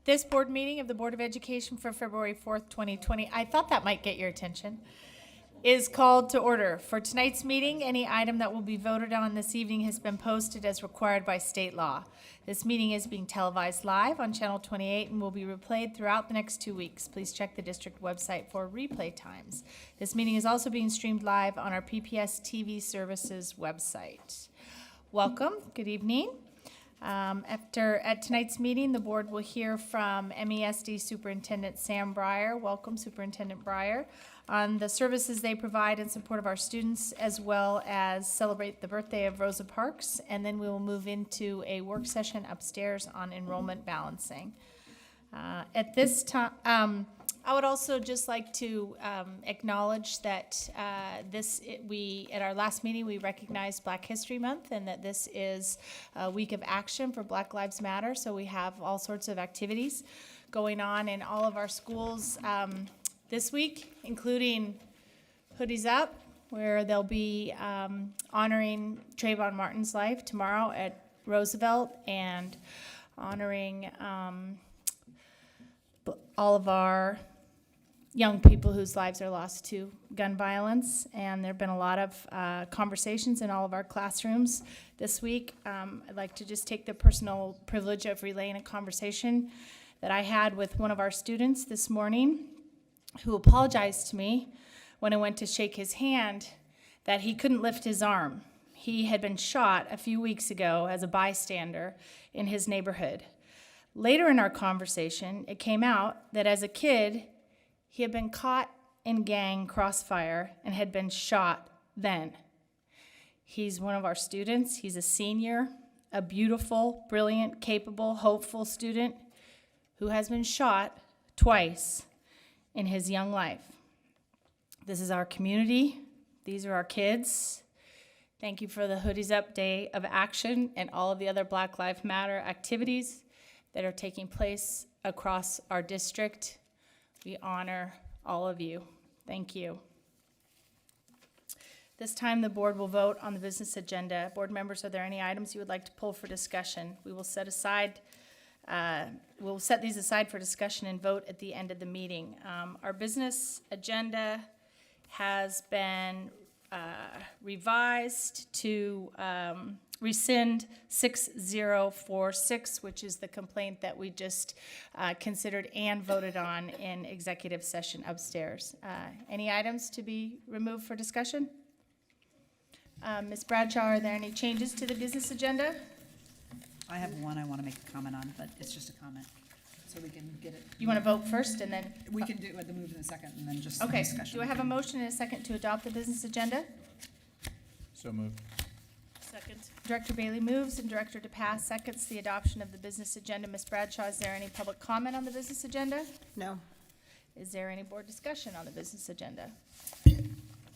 This board meeting of the Board of Education for February 4th, 2020, I thought that might get your attention, is called to order. For tonight's meeting, any item that will be voted on this evening has been posted as required by state law. This meeting is being televised live on Channel 28 and will be replayed throughout the next 2 weeks. Please check the district website for replay times. This meeting is also being streamed live on our PPS TV services website. Welcome, good evening. At tonight's meeting, the board will hear from MESD Superintendent Sam Breyer. Welcome, Superintendent Breyer, on the services they provide in support of our students, as well as celebrate the birthday of Rosa Parks. And then we will move into a work session upstairs on enrollment balancing. At this time, I would also just like to acknowledge that at our last meeting we recognized Black History Month, and that this is a week of action for Black Lives Matter. So we have all sorts of activities going on in all of our schools this week, including Hoodies Up, where they'll be honoring Trayvon Martin's life tomorrow at Roosevelt, and honoring all of our young people whose lives are lost to gun violence. And there have been a lot of conversations in all of our classrooms this week. I'd like to just take the personal privilege of relaying a conversation that I had with one of our students this morning, who apologized to me when I went to shake his hand that he couldn't lift his arm. He had been shot a few weeks ago as a bystander in his neighborhood. Later in our conversation, it came out that as a kid, he had been caught in gang crossfire and had been shot then. He's one of our students. He's a senior, a beautiful, brilliant, capable, hopeful student who has been shot twice in his young life. This is our community. These are our kids. Thank you for the Hoodies Up Day of Action and all of the other Black Lives Matter activities that are taking place across our district. We honor all of you. Thank you. This time the board will vote on the business agenda. Board members, are there any items you would like to pull for discussion? We'll set these aside for discussion and vote at the end of the meeting. Our business agenda has been revised to rescind 6046, which is the complaint that we just considered and voted on in executive session upstairs. Any items to be removed for discussion? Ms. Bradshaw, are there any changes to the business agenda? I have one I want to make a comment on, but it's just a comment, so we can get it. You want to vote first and then? We can do it with the move in a second and then just Okay, discussion. do I have a motion and a second to adopt the business agenda? So moved. Second. Director Bailey moves and Director DePass seconds the adoption of the business agenda. Ms. Bradshaw, is there any public comment on the business agenda? No. Is there any board discussion on the business agenda?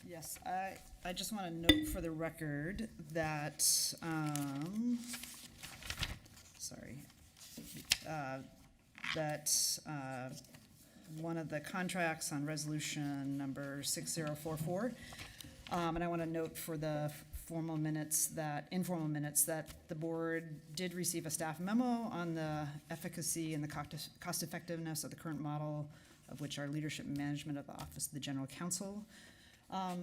Yes, I just want to note for the record that, one of the contracts on resolution number 6044, and I want to note for the informal minutes that the board did receive a staff memo on the efficacy and the cost effectiveness of the current model, of which our leadership and management of the Office of the General Counsel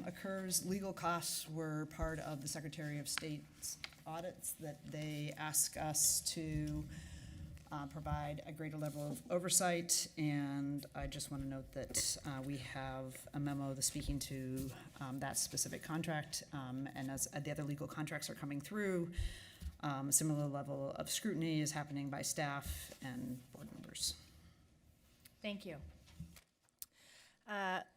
occurs. Legal costs were part of the Secretary of State's audits that they ask us to provide a greater level of oversight, and I just want to note that we have a memo speaking to that specific contract, and as the other legal contracts are coming through, a similar level of scrutiny is happening by staff and board members. Thank you.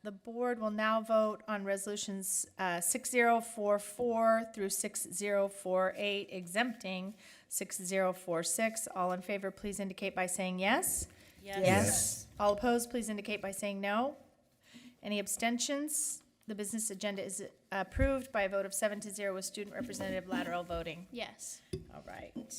The board will now vote on resolutions 6044 through 6048, exempting 6046. All in favor, please indicate by saying yes. Yes. All opposed, please indicate by saying no. Any abstentions? The business agenda is approved by a vote of 7-0 with student representative lateral voting. Yes. All right.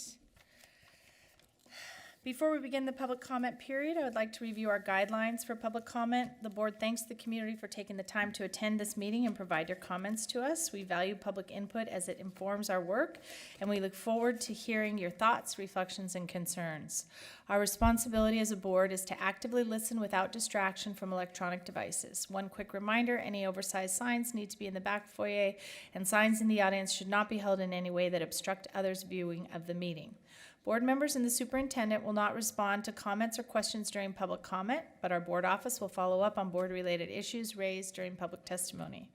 Before we begin the public comment period, I would like to review our guidelines for public comment. The board thanks the community for taking the time to attend this meeting and provide your comments to us. We value public input as it informs our work, and we look forward to hearing your thoughts, reflections, and concerns. Our responsibility as a board is to actively listen without distraction from electronic devices. One quick reminder, any oversized signs need to be in the back foyer, and signs in the audience should not be held in any way that obstruct others' viewing of the meeting. Board members and the superintendent will not respond to comments or questions during public comment, but our board office will follow up on board-related issues raised during public testimony.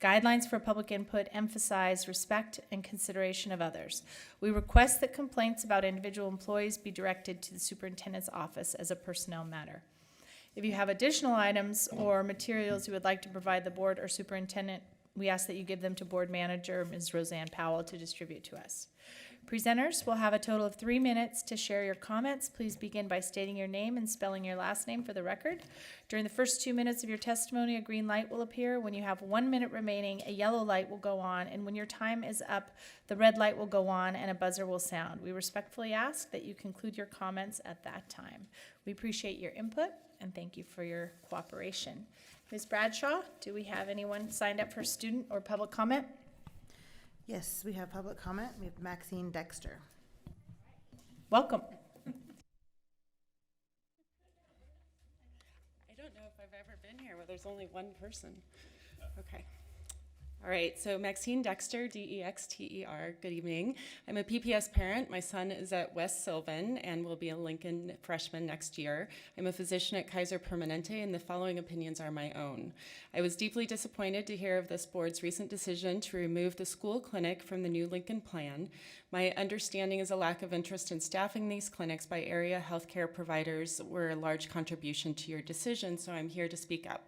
Guidelines for public input emphasize respect and consideration of others. We request that complaints about individual employees be directed to the superintendent's office as a personnel matter. If you have additional items or materials you would like to provide the board or superintendent, we ask that you give them to board manager, Ms. Roseanne Powell, to distribute to us. Presenters will have a total of 3 minutes to share your comments. Please begin by stating your name and spelling your last name for the record. During the first 2 minutes of your testimony, a green light will appear. When you have 1 minute remaining, a yellow light will go on, and when your time is up, the red light will go on and a buzzer will sound. We respectfully ask that you conclude your comments at that time. We appreciate your input and thank you for your cooperation. Ms. Bradshaw, do we have anyone signed up for student or public comment? Yes, we have public comment. We have Maxine Dexter. Welcome. I don't know if I've ever been here where there's only one person. Okay. All right, so Maxine Dexter, D-E-X-T-E-R, good evening. I'm a PPS parent. My son is at West Sylvan and will be a Lincoln freshman next year. I'm a physician at Kaiser Permanente, and the following opinions are my own. I was deeply disappointed to hear of this board's recent decision to remove the school clinic from the new Lincoln plan. My understanding is a lack of interest in staffing these clinics by area healthcare providers were a large contribution to your decision, so I'm here to speak up.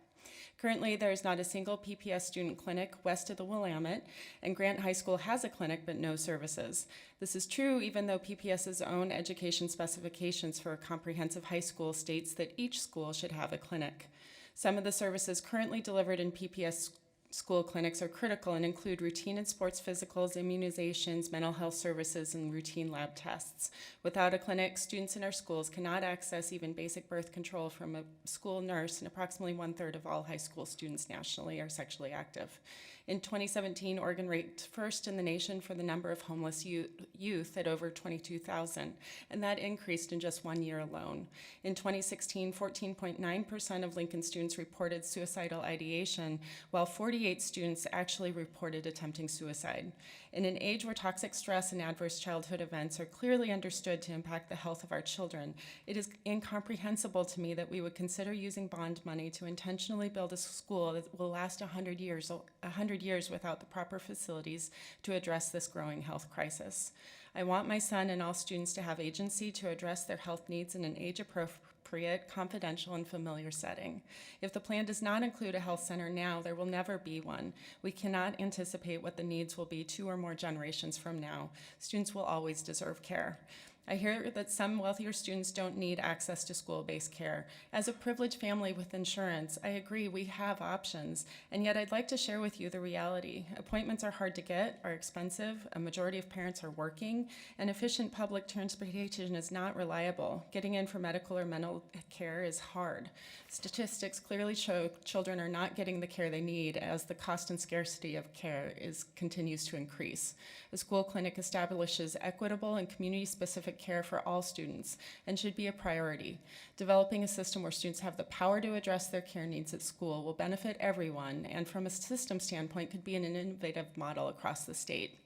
Currently, there is not a single PPS student clinic west of the Willamette, and Grant High School has a clinic but no services. This is true even though PPS's own education specifications for a comprehensive high school states that each school should have a clinic. Some of the services currently delivered in PPS school clinics are critical and include routine and sports physicals, immunizations, mental health services, and routine lab tests. Without a clinic, students in our schools cannot access even basic birth control from a school nurse, and approximately 1/3 of all high school students nationally are sexually active. In 2017, Oregon ranked first in the nation for the number of homeless youth at over 22,000, and that increased in just 1 year alone. In 2016, 14.9% of Lincoln students reported suicidal ideation, while 48 students actually reported attempting suicide. In an age where toxic stress and adverse childhood events are clearly understood to impact the health of our children, it is incomprehensible to me that we would consider using bond money to intentionally build a school that will last 100 years without the proper facilities to address this growing health crisis. I want my son and all students to have agency to address their health needs in an age-appropriate, confidential, and familiar setting. If the plan does not include a health center now, there will never be one. We cannot anticipate what the needs will be 2 or more generations from now. Students will always deserve care. I hear that some wealthier students don't need access to school-based care. As a privileged family with insurance, I agree we have options, and yet I'd like to share with you the reality. Appointments are hard to get, are expensive, a majority of parents are working, and efficient public transportation is not reliable. Getting in for medical or mental care is hard. Statistics clearly show children are not getting the care they need as the cost and scarcity of care continues to increase. The school clinic establishes equitable and community-specific care for all students and should be a priority. Developing a system where students have the power to address their care needs at school will benefit everyone, and from a system standpoint could be an innovative model across the state.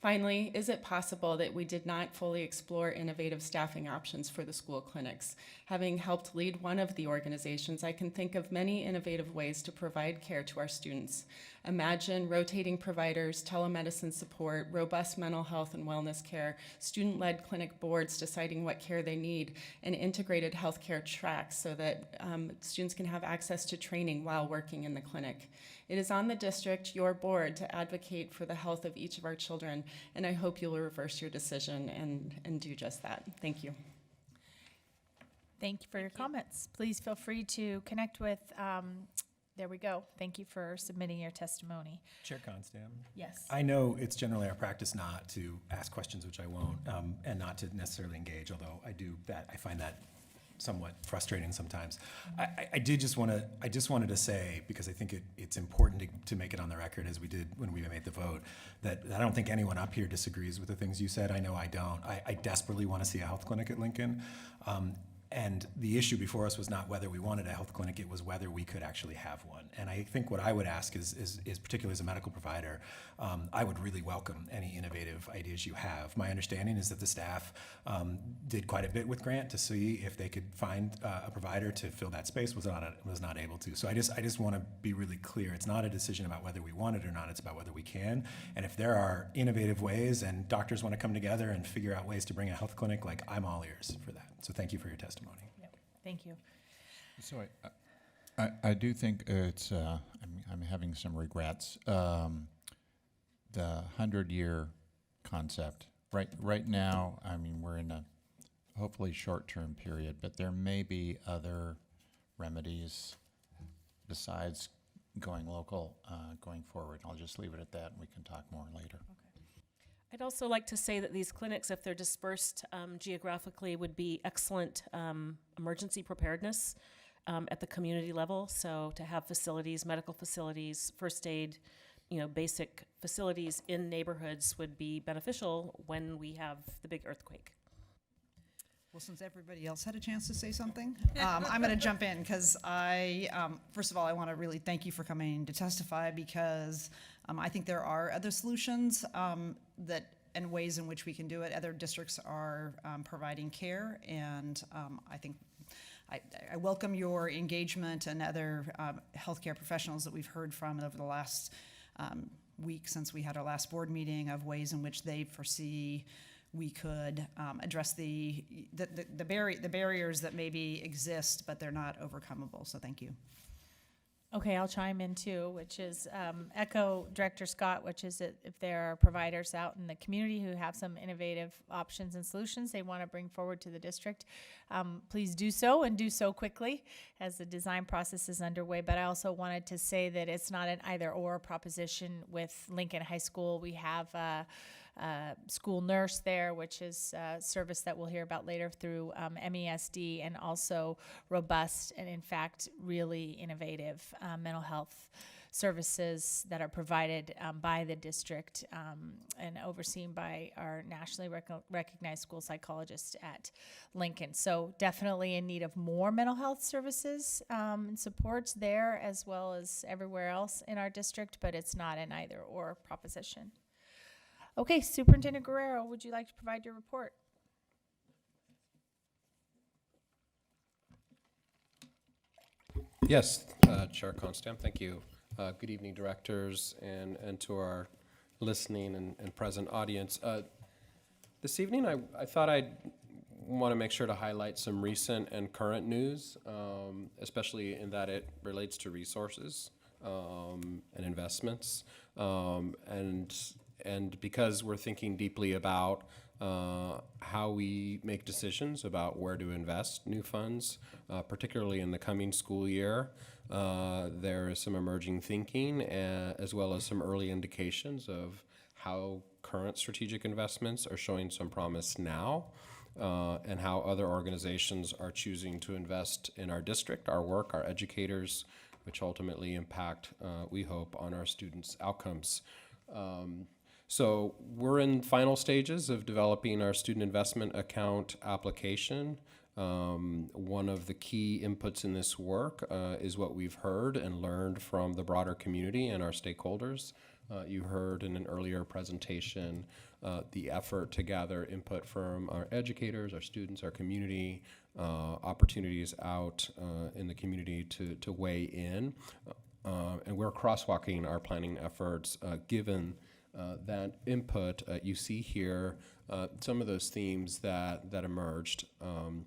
Finally, is it possible that we did not fully explore innovative staffing options for the school clinics? Having helped lead one of the organizations, I can think of many innovative ways to provide care to our students. Imagine rotating providers, telemedicine support, robust mental health and wellness care, student-led clinic boards deciding what care they need, and integrated healthcare tracks so that students can have access to training while working in the clinic. It is on the district, your board, to advocate for the health of each of our children, and I hope you'll reverse your decision and do just that. Thank you. Thank you for your comments. Please feel free to connect with there we go. Thank you for submitting your testimony. Chair Constam, Yes. I know it's generally our practice not to ask questions, which I won't, and not to necessarily engage, although I find that somewhat frustrating sometimes. I just wanted to say, because I think it's important to make it on the record, as we did when we made the vote, that I don't think anyone up here disagrees with the things you said. I know I don't. I desperately want to see a health clinic at Lincoln. And the issue before us was not whether we wanted a health clinic, it was whether we could actually have one. And I think what I would ask is particularly as a medical provider, I would really welcome any innovative ideas you have. My understanding is that the staff did quite a bit with Grant to see if they could find a provider to fill that space, was not able to. So I just want to be really clear. It's not a decision about whether we want it or not, it's about whether we can. And if there are innovative ways and doctors want to come together and figure out ways to bring a health clinic, like, I'm all ears for that. So thank you for your testimony. Yep. Thank you. So I do think it's, I'm having some regrets. The 100-year concept, right now, I mean, we're in a hopefully short-term period, but there may be other remedies besides going local going forward. I'll just leave it at that, and we can talk more later. I'd also like to say that these clinics, if they're dispersed geographically, would be excellent emergency preparedness at the community level. So to have facilities, medical facilities, first aid, basic facilities in neighborhoods would be beneficial when we have the big earthquake. Well, since everybody else had a chance to say something, I'm going to jump in because first of all, I want to really thank you for coming to testify, because I think there are other solutions and ways in which we can do it. Other districts are providing care, and I think I welcome your engagement and other healthcare professionals that we've heard from over the last week since we had our last board meeting, of ways in which they foresee we could address the barriers that maybe exist, but they're not overcomable. So thank you. Okay, I'll chime in too, which is echo Director Scott, which is that if there are providers out in the community who have some innovative options and solutions they want to bring forward to the district, please do so, and do so quickly as the design process is underway. But I also wanted to say that it's not an either-or proposition with Lincoln High School. We have school nurse there, which is a service that we'll hear about later through MESD, and also robust and, in fact, really innovative mental health services that are provided by the district and overseen by our nationally recognized school psychologist at Lincoln. So definitely in need of more mental health services and supports there, as well as everywhere else in our district, but it's not an either-or proposition. Okay, Superintendent Guerrero, would you like to provide your report? Yes, Chair Constam, thank you. Good evening, directors, and to our listening and present audience. This evening, I thought I'd want to make sure to highlight some recent and current news, especially in that it relates to resources and investments, and because we're thinking deeply about how we make decisions about where to invest new funds, particularly in the coming school year, there is some emerging thinking as well as some early indications of how current strategic investments are showing some promise now, and how other organizations are choosing to invest in our district, our work, our educators, which ultimately impact, we hope, on our students' outcomes. So we're in final stages of developing our student investment account application. One of the key inputs in this work is what we've heard and learned from the broader community and our stakeholders. You heard in an earlier presentation the effort to gather input from our educators, our students, our community, opportunities out in the community to weigh in. And we're crosswalking our planning efforts given that input. You see here some of those themes that emerged, and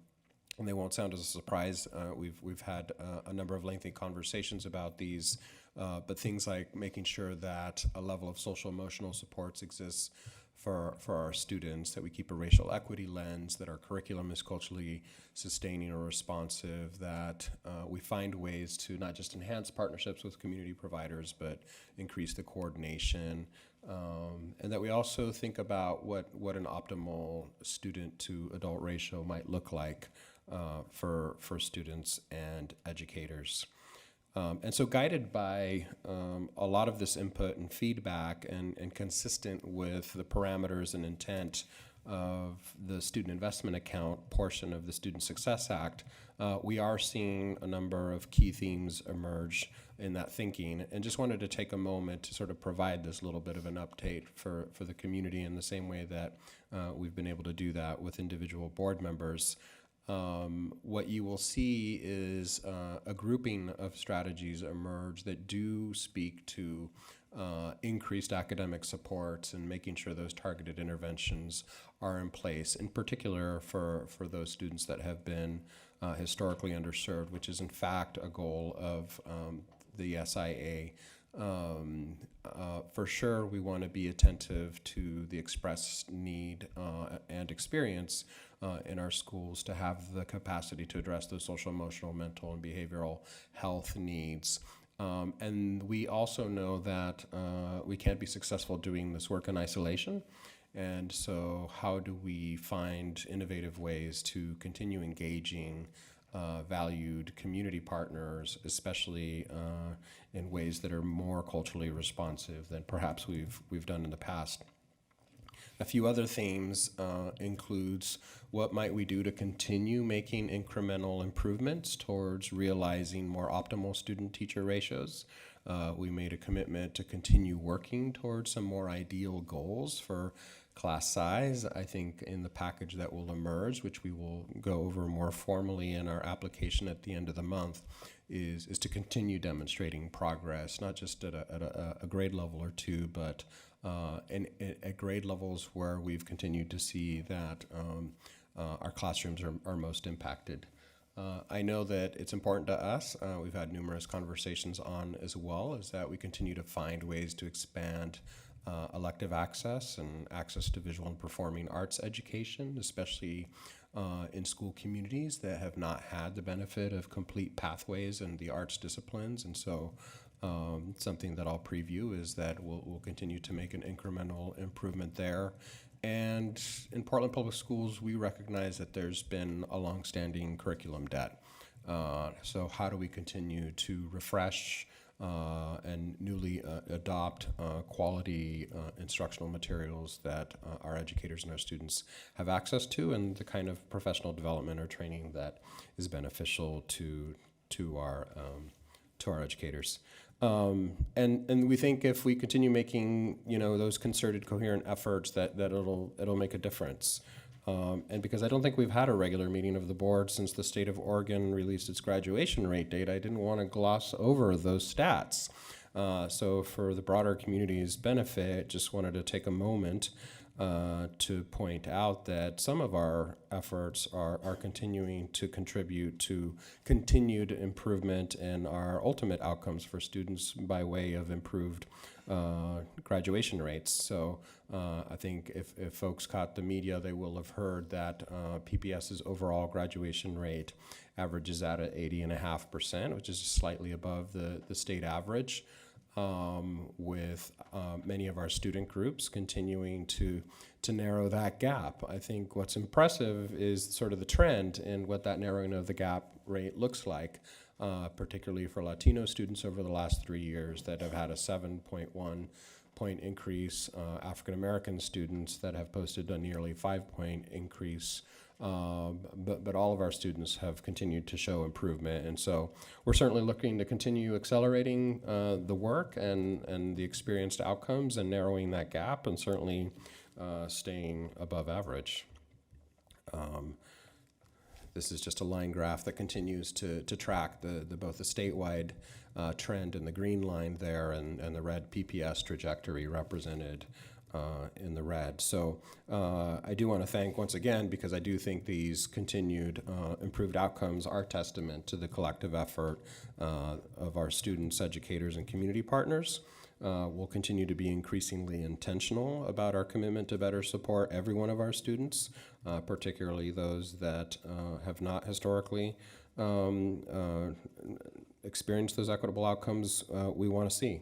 they won't sound as a surprise. We've had a number of lengthy conversations about these, but things like making sure that a level of social emotional supports exists for our students, that we keep a racial equity lens, that our curriculum is culturally sustaining or responsive, that we find ways to not just enhance partnerships with community providers, but increase the coordination, and that we also think about what an optimal student to adult ratio might look like for students and educators. And so guided by a lot of this input and feedback and consistent with the parameters and intent of the student investment account portion of the Student Success Act, we are seeing a number of key themes emerge in that thinking, and just wanted to take a moment to sort of provide this little bit of an update for the community in the same way that we've been able to do that with individual board members. What you will see is a grouping of strategies emerge that do speak to increased academic supports and making sure those targeted interventions are in place, in particular for those students that have been historically underserved, which is in fact a goal of the SIA. For sure, we want to be attentive to the expressed need and experience in our schools to have the capacity to address those social, emotional, mental, and behavioral health needs. And we also know that we can't be successful doing this work in isolation. And so how do we find innovative ways to continue engaging valued community partners, especially in ways that are more culturally responsive than perhaps we've done in the past? A few other themes includes what might we do to continue making incremental improvements towards realizing more optimal student-teacher ratios. We made a commitment to continue working towards some more ideal goals for class size. I think in the package that will emerge, which we will go over more formally in our application at the end of the month, is to continue demonstrating progress, not just at a grade level or two, but at grade levels where we've continued to see that our classrooms are most impacted. I know that it's important to us, we've had numerous conversations on as well, is that we continue to find ways to expand elective access and access to visual and performing arts education, especially in school communities that have not had the benefit of complete pathways in the arts disciplines. And so something that I'll preview is that we'll continue to make an incremental improvement there. And in Portland Public Schools, we recognize that there's been a longstanding curriculum debt. So how do we continue to refresh and newly adopt quality instructional materials that our educators and our students have access to, and the kind of professional development or training that is beneficial to our educators. And we think if we continue making those concerted, coherent efforts, that it'll make a difference. And because I don't think we've had a regular meeting of the board since the state of Oregon released its graduation rate data, I didn't want to gloss over those stats. So for the broader community's benefit, just wanted to take a moment to point out that some of our efforts are continuing to contribute to continued improvement in our ultimate outcomes for students by way of improved graduation rates. So I think if folks caught the media, they will have heard that PPS's overall graduation rate averages out at 80.5%, which is slightly above the state average. With many of our student groups continuing to narrow that gap. I think what's impressive is sort of the trend in what that narrowing of the gap rate looks like, particularly for Latino students over the last 3 years that have had a 7.1 point increase, African American students that have posted a nearly 5-point increase. But all of our students have continued to show improvement, and so we're certainly looking to continue accelerating the work and the experienced outcomes and narrowing that gap, and certainly staying above average. This is just a line graph that continues to track both the statewide trend in the green line there and the red PPS trajectory represented in the red. So I do want to thank once again, because I do think these continued improved outcomes are testament to the collective effort of our students, educators, and community partners. We'll continue to be increasingly intentional about our commitment to better support every one of our students, particularly those that have not historically experienced those equitable outcomes we want to see.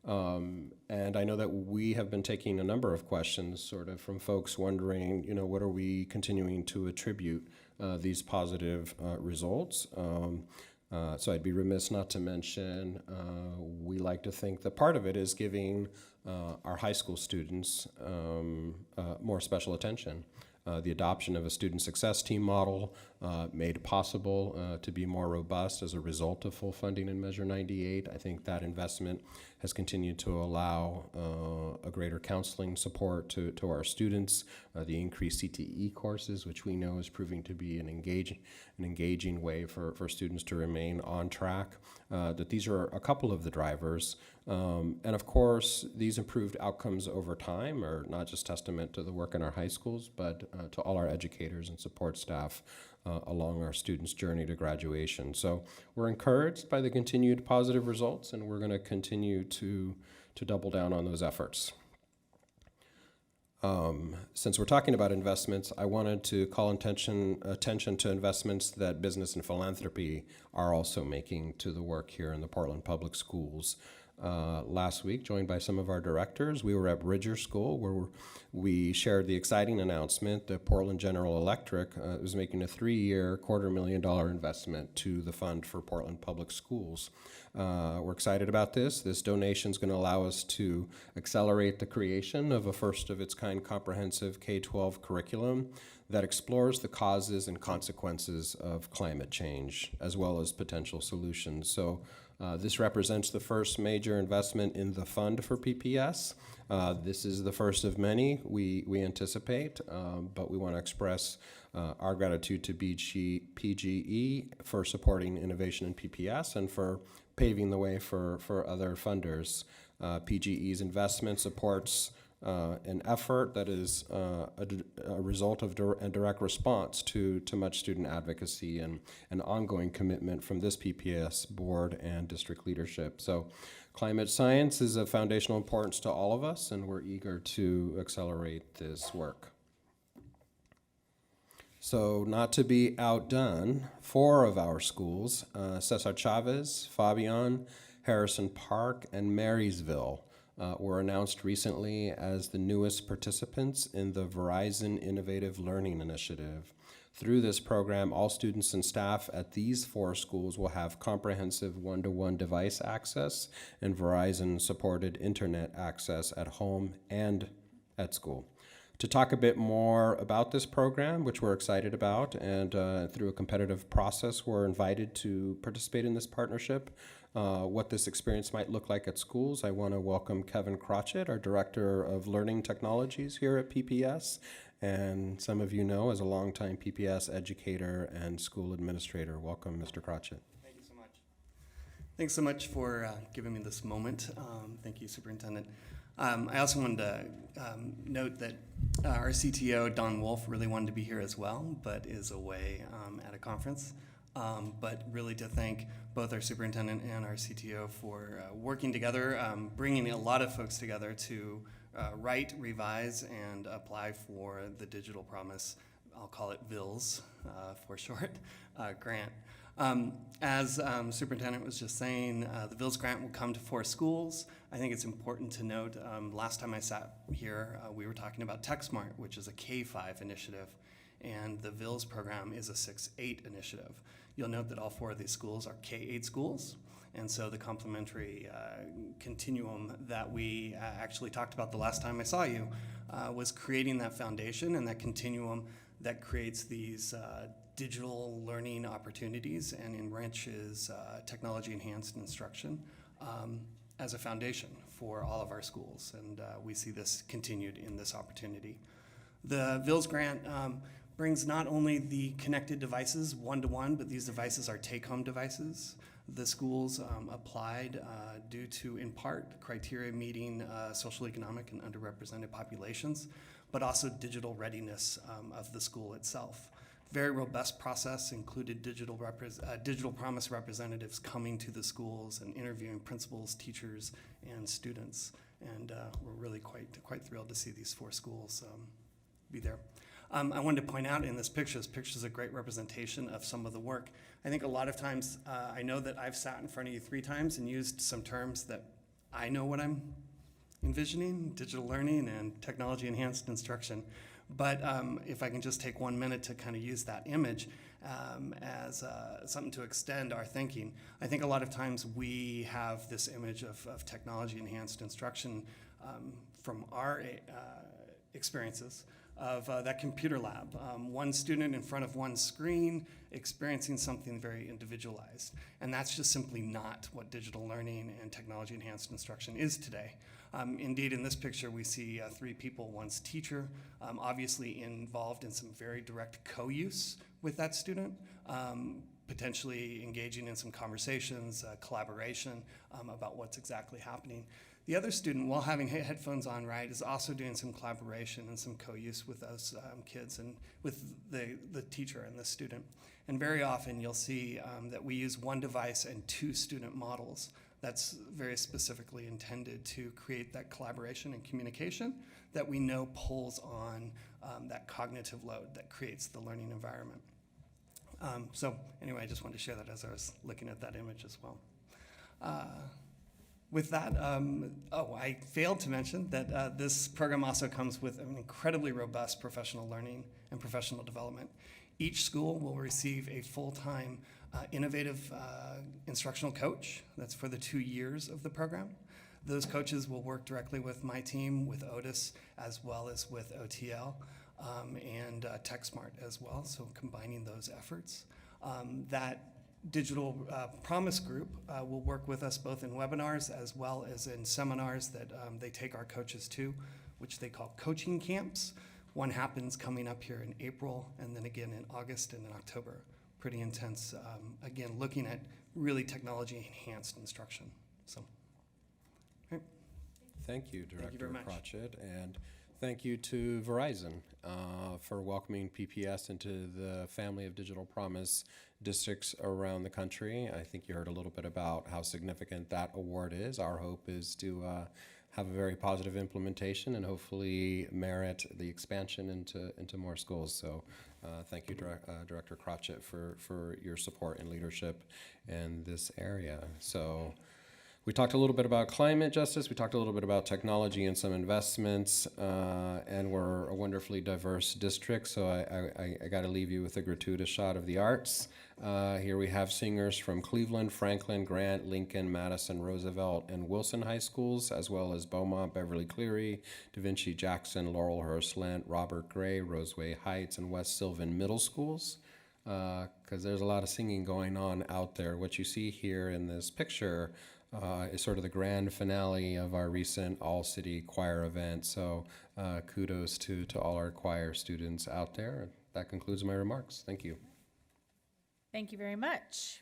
And I know that we have been taking a number of questions sort of from folks wondering, what are we continuing to attribute these positive results? So I'd be remiss not to mention, we like to think that part of it is giving our high school students more special attention. The adoption of a student success team model made possible to be more robust as a result of full funding in Measure 98. I think that investment has continued to allow a greater counseling support to our students. The increased CTE courses, which we know is proving to be an engaging way for students to remain on track. That these are a couple of the drivers. And of course, these improved outcomes over time are not just testament to the work in our high schools, but to all our educators and support staff along our students' journey to graduation. So we're encouraged by the continued positive results, and we're going to continue to double down on those efforts. Since we're talking about investments, I wanted to call attention to investments that business and philanthropy are also making to the work here in the Portland Public Schools. Last week, joined by some of our directors, we were at Bridger School where we shared the exciting announcement that Portland General Electric was making a 3-year, $250,000 investment to the Fund for Portland Public Schools. We're excited about this. This donation is going to allow us to accelerate the creation of a first-of-its-kind comprehensive K-12 curriculum that explores the causes and consequences of climate change, as well as potential solutions. So this represents the first major investment in the fund for PPS. This is the first of many we anticipate, but we want to express our gratitude to PGE for supporting innovation in PPS and for paving the way for other funders. PGE's investment supports an effort that is a result of a direct response to much student advocacy and an ongoing commitment from this PPS board and district leadership. So climate science is of foundational importance to all of us, and we're eager to accelerate this work. So not to be outdone, 4 of our schools, Cesar Chavez, Fabian, Harrison Park, and Marysville, were announced recently as the newest participants in the Verizon Innovative Learning Initiative. Through this program, all students and staff at these 4 schools will have comprehensive one-to-one device access and Verizon-supported internet access at home and at school. To talk a bit more about this program, which we're excited about, and through a competitive process, we're invited to participate in this partnership. What this experience might look like at schools, I want to welcome Kevin Crotchett, our Director of Learning Technologies here at PPS, and some of you know as a longtime PPS educator and school administrator. Welcome, Mr. Crotchett. Thank you so much. Thanks so much for giving me this moment. Thank you, Superintendent. I also wanted to note that our CTO, Don Wolf, really wanted to be here as well, but is away at a conference. But really to thank both our superintendent and our CTO for working together, bringing a lot of folks together to write, revise, and apply for the Digital Promise, I'll call it VILS for short, grant. As Superintendent was just saying, the VILS grant will come to 4 schools. I think it's important to note, last time I sat here, we were talking about TechSmart, which is a K-5 initiative, and the VILS program is a 6-8 initiative. You'll note that all 4 of these schools are K-8 schools, and so the complementary continuum that we actually talked about the last time I saw you was creating that foundation and that continuum that creates these digital learning opportunities and enriches technology-enhanced instruction as a foundation for all of our schools, and we see this continued in this opportunity. The VILS grant brings not only the connected devices one-to-one, but these devices are take-home devices. The schools applied due to, in part, criteria meeting social, economic, and underrepresented populations, but also digital readiness of the school itself. very robust process, included digital promise representatives coming to the schools and interviewing principals, teachers, and students. And we're really quite thrilled to see these 4 schools be there. I wanted to point out in this picture's a great representation of some of the work. I think a lot of times, I know that I've sat in front of you 3 times and used some terms that I know what I'm envisioning, digital learning and technology-enhanced instruction. But if I can just take 1 minute to kind of use that image as something to extend our thinking, I think a lot of times we have this image of technology-enhanced instruction from our experiences of that computer lab. One student in front of one screen experiencing something very individualized. And that's just simply not what digital learning and technology-enhanced instruction is today. Indeed, in this picture, we see 3 people, one's teacher, obviously involved in some very direct co-use with that student, potentially engaging in some conversations, collaboration about what's exactly happening. The other student, while having headphones on, right, is also doing some collaboration and some co-use with those kids and with the teacher and the student. And very often you'll see that we use one device and 2 student models. That's very specifically intended to create that collaboration and communication that we know pulls on that cognitive load that creates the learning environment. So anyway, I just wanted to share that as I was looking at that image as well. With that, I failed to mention that this program also comes with an incredibly robust professional learning and professional development. Each school will receive a full-time innovative instructional coach. That's for the 2 years of the program. Those coaches will work directly with my team, with Otis, as well as with OTL and TechSmart as well, so combining those efforts. That Digital Promise Group will work with us both in webinars as well as in seminars that they take our coaches to, which they call coaching camps. One happens coming up here in April, and then again in August and in October. Pretty intense, again, looking at really technology-enhanced instruction. So, right. Thank you, Thank you Director very much. Crotchet, and thank you to Verizon for welcoming PPS into the family of Digital Promise districts around the country. I think you heard a little bit about how significant that award is. Our hope is to have a very positive implementation and hopefully merit the expansion into more schools. So thank you, Director Crotchet, for your support and leadership in this area. So we talked a little bit about climate justice. We talked a little bit about technology and some investments, and we're a wonderfully diverse district, so I got to leave you with a gratuitous shot of the arts. Here we have singers from Cleveland, Franklin, Grant, Lincoln, Madison, Roosevelt, and Wilson High Schools, as well as Beaumont, Beverly Cleary, Da Vinci Jackson, Laurelhurst, Lent, Robert Gray, Roseway Heights, and West Sylvan Middle Schools, because there's a lot of singing going on out there. What you see here in this picture is sort of the grand finale of our recent all-city choir event. So kudos to all our choir students out there. That concludes my remarks. Thank you. Thank you very much.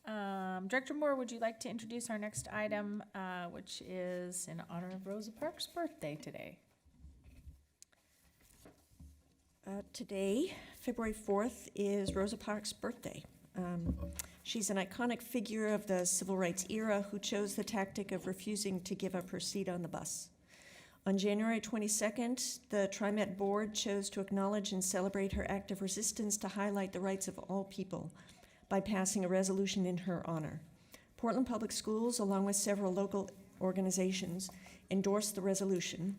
Director Moore, would you like to introduce our next item, which is in honor of Rosa Parks' birthday today? Today, February 4th, is Rosa Parks' birthday. She's an iconic figure of the civil rights era who chose the tactic of refusing to give up her seat on the bus. On January 22nd, the TriMet board chose to acknowledge and celebrate her act of resistance to highlight the rights of all people by passing a resolution in her honor. Portland Public Schools, along with several local organizations, endorsed the resolution.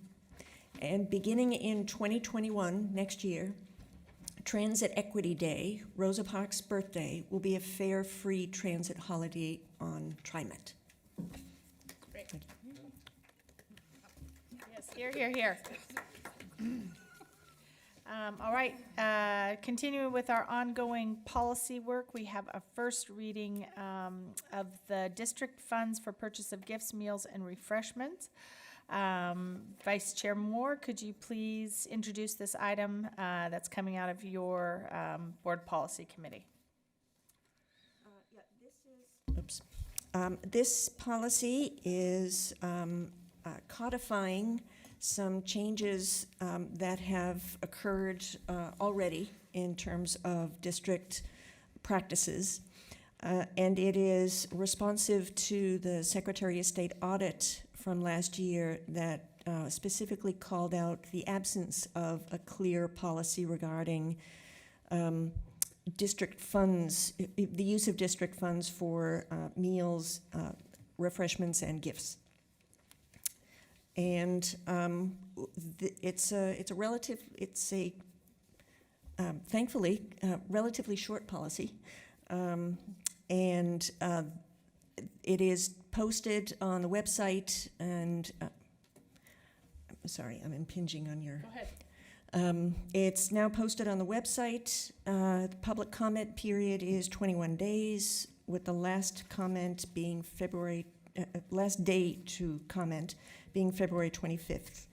And beginning in 2021, next year, Transit Equity Day, Rosa Parks' birthday, will be a fare, free transit holiday on TriMet. Great. Yes, here. All right, continuing with our ongoing policy work, we have a first reading of the district funds for purchase of gifts, meals, and refreshments. Vice Chair Moore, could you please introduce this item that's coming out of your Board Policy Committee? This policy is codifying some changes that have occurred already in terms of district practices. And it is responsive to the Secretary of State audit from last year that specifically called out the absence of a clear policy regarding district funds, the use of district funds for meals, refreshments, and gifts. And it's a thankfully relatively short policy, and it is posted on the website. And sorry, I'm impinging on your. Go ahead. It's now posted on the website. The public comment period is 21 days, with the last comment being last day to comment being February 25th.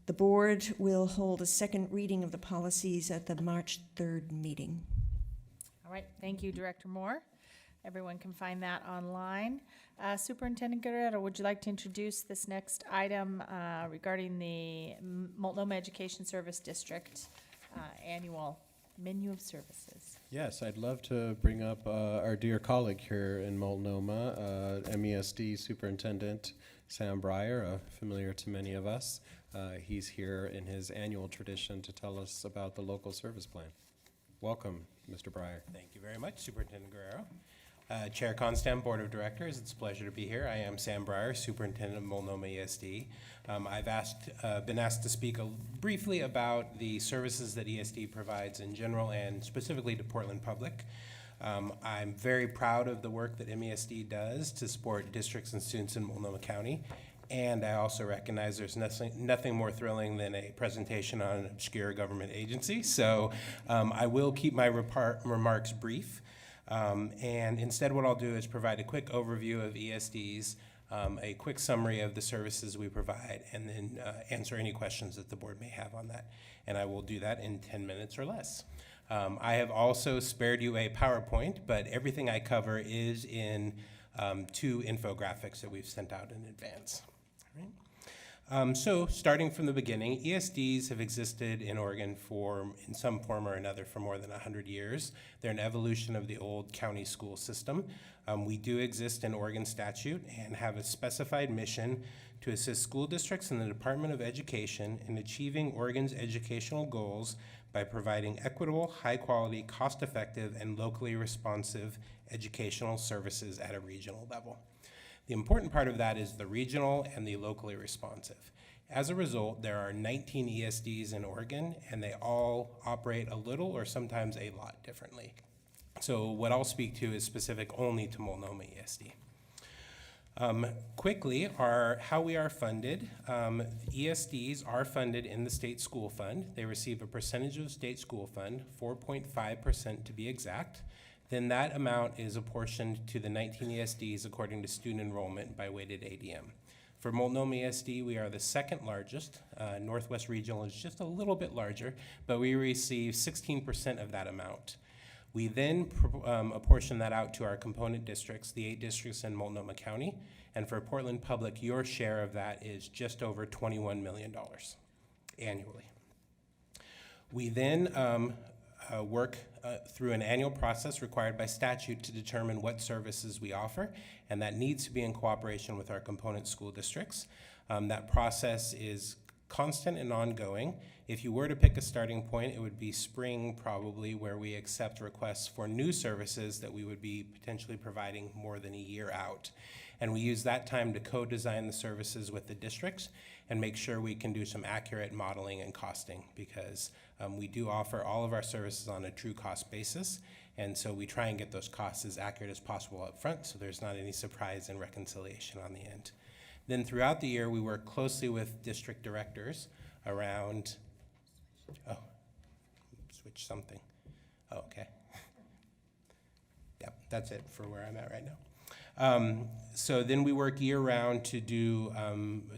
The board will hold a second reading of the policies at the March 3rd meeting. All right, thank you, Director Moore. Everyone can find that online. Superintendent Guerrero, would you like to introduce this next item regarding the Multnomah Education Service District annual menu of services? Yes, I'd love to bring up our dear colleague here in Multnomah, MESD Superintendent Sam Breyer, familiar to many of us. He's here in his annual tradition to tell us about the local service plan. Welcome, Mr. Breyer. Thank you very much, Superintendent Guerrero. Chair Constam, Board of Directors, it's a pleasure to be here. I am Sam Breyer, Superintendent of Multnomah ESD. I've been asked to speak briefly about the services that ESD provides in general and specifically to Portland Public. I'm very proud of the work that MESD does to support districts and students in Multnomah County. And I also recognize there's nothing more thrilling than a presentation on an obscure government agency. So I will keep my remarks brief. And instead what I'll do is provide a quick overview of ESDs, a quick summary of the services we provide, and then answer any questions that the board may have on that. And I will do that in 10 minutes or less. I have also spared you a PowerPoint, but everything I cover is in 2 infographics that we've sent out in advance. All right. So starting from the beginning, ESDs have existed in Oregon in some form or another for more than 100 years. They're an evolution of the old county school system. We do exist in Oregon statute and have a specified mission to assist school districts and the Department of Education in achieving Oregon's educational goals by providing equitable, high-quality, cost-effective, and locally responsive educational services at a regional level. The important part of that is the regional and the locally responsive. As a result, there are 19 ESDs in Oregon, and they all operate a little or sometimes a lot differently. So what I'll speak to is specific only to Multnomah ESD. Quickly, how we are funded. ESDs are funded in the state school fund. They receive a percentage of state school fund, 4.5% to be exact. Then that amount is apportioned to the 19 ESDs according to student enrollment by weighted ADM. For Multnomah ESD, we are the second largest. Northwest Regional is just a little bit larger, but we receive 16% of that amount. We then apportion that out to our component districts, the 8 districts in Multnomah County, and for Portland Public, your share of that is just over $21 million annually. We then work through an annual process required by statute to determine what services we offer, and that needs to be in cooperation with our component school districts. That process is constant and ongoing. If you were to pick a starting point, it would be spring probably, where we accept requests for new services that we would be potentially providing more than a year out. And we use that time to co-design the services with the districts and make sure we can do some accurate modeling and costing, because we do offer all of our services on a true cost basis. And so we try and get those costs as accurate as possible up front, so there's not any surprise and reconciliation on the end. Then throughout the year, we work closely with district directors around, switch something. Oh, okay. Yep, that's it for where I'm at right now. So then we work year-round to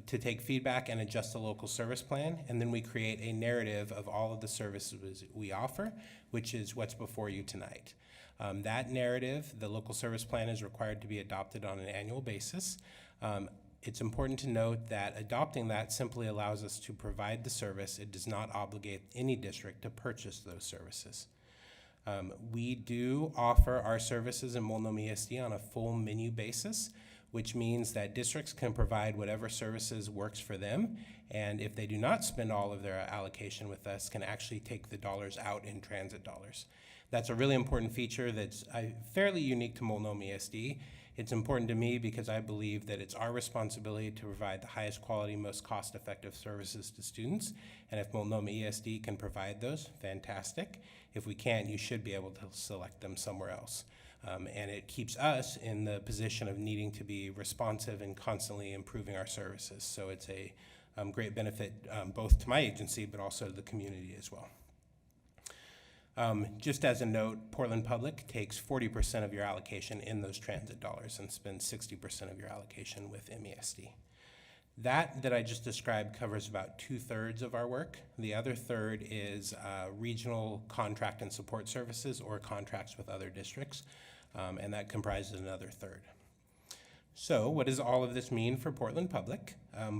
take feedback and adjust the local service plan, and then we create a narrative of all of the services we offer, which is what's before you tonight. That narrative, the local service plan, is required to be adopted on an annual basis. It's important to note that adopting that simply allows us to provide the service. It does not obligate any district to purchase those services. We do offer our services in Multnomah ESD on a full menu basis, which means that districts can provide whatever services works for them, and if they do not spend all of their allocation with us, can actually take the dollars out in transit dollars. That's a really important feature that's fairly unique to Multnomah ESD. It's important to me because I believe that it's our responsibility to provide the highest quality, most cost-effective services to students, and if Multnomah ESD can provide those, fantastic. If we can't, you should be able to select them somewhere else. And it keeps us in the position of needing to be responsive and constantly improving our services. So it's a great benefit both to my agency, but also to the community as well. Just as a note, Portland Public takes 40% of your allocation in those transit dollars and spends 60% of your allocation with MESD. That I just described covers about 2/3 of our work. The other third is regional contract and support services or contracts with other districts, and that comprises another third. So what does all of this mean for Portland Public?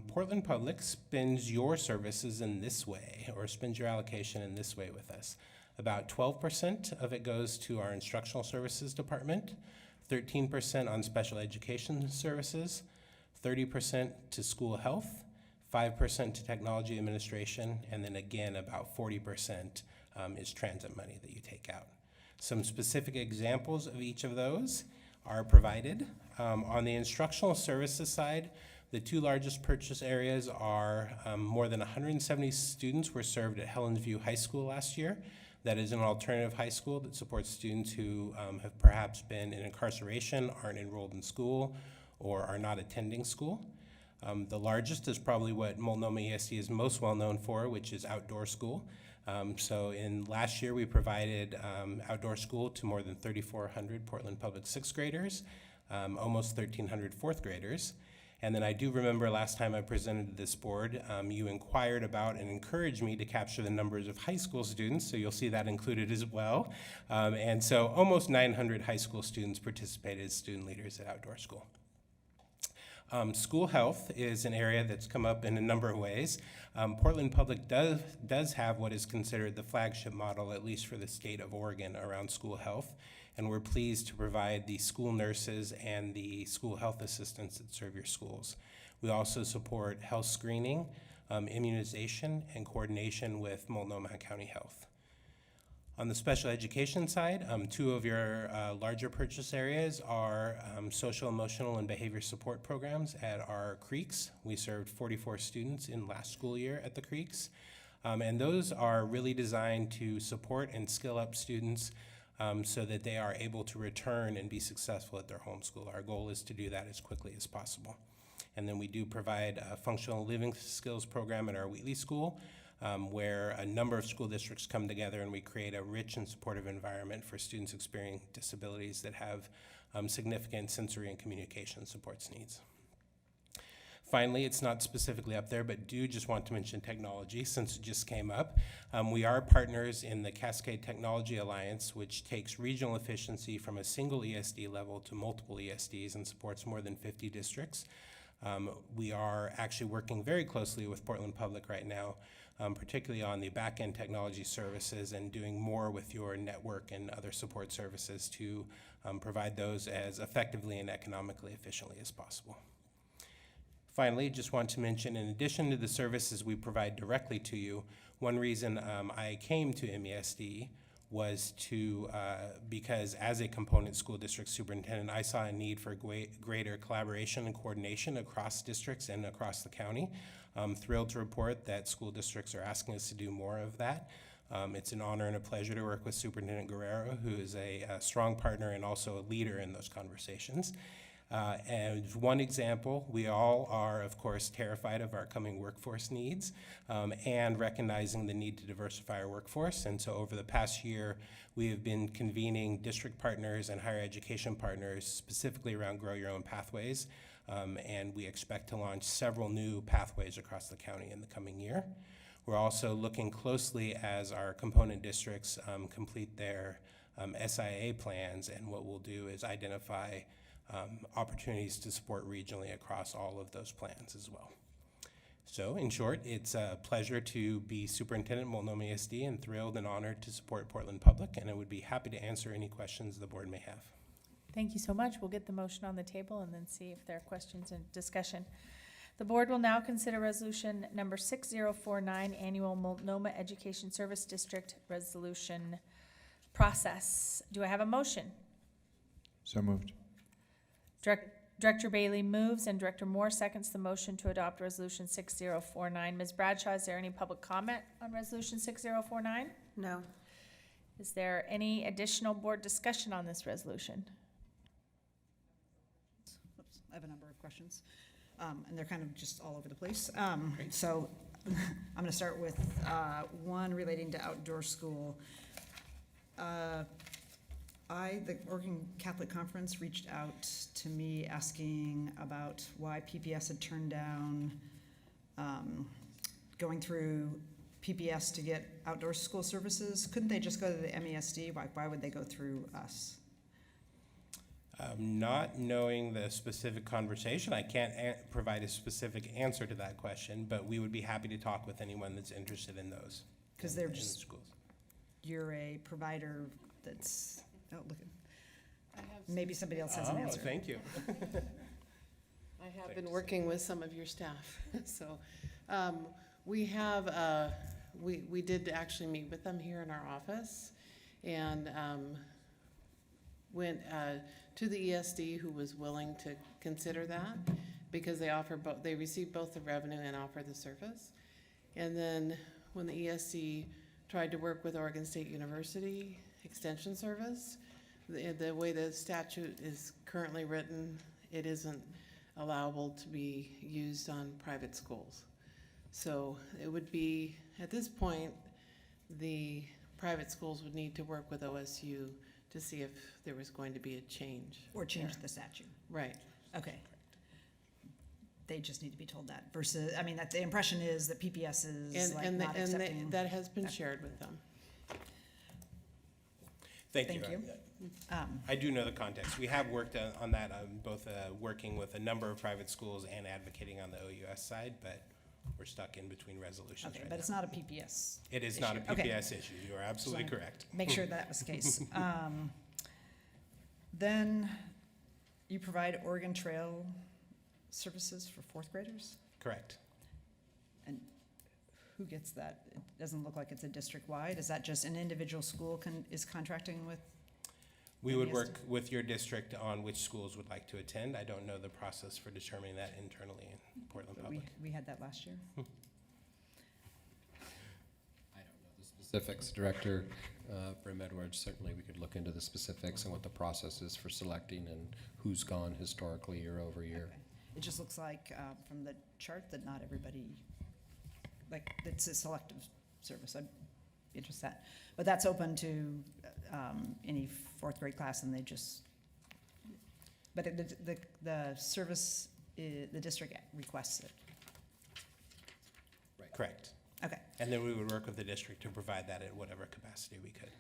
Portland Public spends your services in this way, or spends your allocation in this way with us. About 12% of it goes to our instructional services department, 13% on special education services, 30% to school health, 5% to technology administration, and then again about 40% is transit money that you take out. Some specific examples of each of those are provided. On the instructional services side, the two largest purchase areas are more than 170 students were served at Helens View High School last year. That is an alternative high school that supports students who have perhaps been in incarceration, aren't enrolled in school, or are not attending school. The largest is probably what Multnomah ESD is most well known for, which is outdoor school. So in last year, we provided outdoor school to more than 3,400 Portland Public sixth graders, almost 1,300 fourth graders. And then I do remember last time I presented to this board, you inquired about and encouraged me to capture the numbers of high school students, so you'll see that included as well. And so almost 900 high school students participated as student leaders at outdoor school. School health is an area that's come up in a number of ways. Portland Public does have what is considered the flagship model, at least for the state of Oregon, around school health. And we're pleased to provide the school nurses and the school health assistants that serve your schools. We also support health screening, immunization, and coordination with Multnomah County Health. On the special education side, two of your larger purchase areas are social, emotional, and behavior support programs at our Creeks. We served 44 students in last school year at the Creeks. And those are really designed to support and skill up students so that they are able to return and be successful at their home school. Our goal is to do that as quickly as possible. And then we do provide a functional living skills program at our Wheatley School, where a number of school districts come together and we create a rich and supportive environment for students experiencing disabilities that have significant sensory and communication supports needs. Finally, it's not specifically up there, but do just want to mention technology since it just came up. We are partners in the Cascade Technology Alliance, which takes regional efficiency from a single ESD level to multiple ESDs and supports more than 50 districts. We are actually working very closely with Portland Public right now, particularly on the back-end technology services and doing more with your network and other support services to provide those as effectively and economically efficiently as possible. Finally, just want to mention, in addition to the services we provide directly to you, one reason I came to MESD was because as a component school district superintendent, I saw a need for greater collaboration and coordination across districts and across the county. I'm thrilled to report that school districts are asking us to do more of that. It's an honor and a pleasure to work with Superintendent Guerrero, who is a strong partner and also a leader in those conversations. And one example, we all are, of course, terrified of our coming workforce needs and recognizing the need to diversify our workforce. And so over the past year, we have been convening district partners and higher education partners specifically around Grow Your Own Pathways. And we expect to launch several new pathways across the county in the coming year. We're also looking closely as our component districts complete their SIA plans, and what we'll do is identify opportunities to support regionally across all of those plans as well. So in short, it's a pleasure to be Superintendent Multnomah ESD and thrilled and honored to support Portland Public, and I would be happy to answer any questions the board may have. Thank you so much. We'll get the motion on the table and then see if there are questions and discussion. The board will now consider resolution number 6049, annual Multnomah Education Service District resolution process. Do I have a motion? So moved. Director Bailey moves and Director Moore seconds the motion to adopt resolution 6049. Ms. Bradshaw, is there any public comment on resolution 6049? No. Is there any additional board discussion on this resolution? Oops, I have a number of questions, and they're kind of just all over the place. So I'm going to start with one relating to outdoor school. The Oregon Catholic Conference reached out to me asking about why PPS had turned down going through PPS to get outdoor school services. Couldn't they just go to the MESD? Why would they go through us? Not knowing the specific conversation, I can't provide a specific answer to that question, but we would be happy to talk with anyone that's interested in those. Because they're in the just, schools. you're a provider that's, oh, look, maybe somebody else has an answer. Thank you. I have been working with some of your staff, so we have, we did actually meet with them here in our office, and went to the ESD, who was willing to consider that, because they offer both, they receive both the revenue and offer the service. And then when the ESD tried to work with Oregon State University Extension Service, the way the statute is currently written, it isn't allowable to be used on private schools. So it would be, at this point, the private schools would need to work with OSU to see if there was going to be a change. Or change the statute. Right. Okay. They just need to be told that versus, I mean, that the impression is that PPS is like not accepting. That has been shared with them. Thank you. Thank you. I do know the context. We have worked on that, both working with a number of private schools and advocating on the OUS side, but we're stuck in between resolutions Okay, right but now. it's not a PPS. It is not a issue. Okay. PPS issue. You are absolutely Just wanna correct. Make sure that was the case. Then you provide Oregon Trail services for fourth graders? Correct. And who gets that? It doesn't look like it's a district-wide. Is that just an individual school is contracting with? We would MESD? work with your district on which schools would like to attend. I don't know the process for determining that internally in Portland But Public. we had that last year. I don't know the specifics. Director Brim Edwards, certainly we could look into the specifics and what the process is for selecting and who's gone historically year over year. Okay. It just looks like from the chart that not everybody, like, it's a selective service. I'd be interested in that. But that's open to any fourth grade class, and they just, but the service, the district requests it. Correct. Okay, And then we would work with the district to provide that at whatever capacity we could.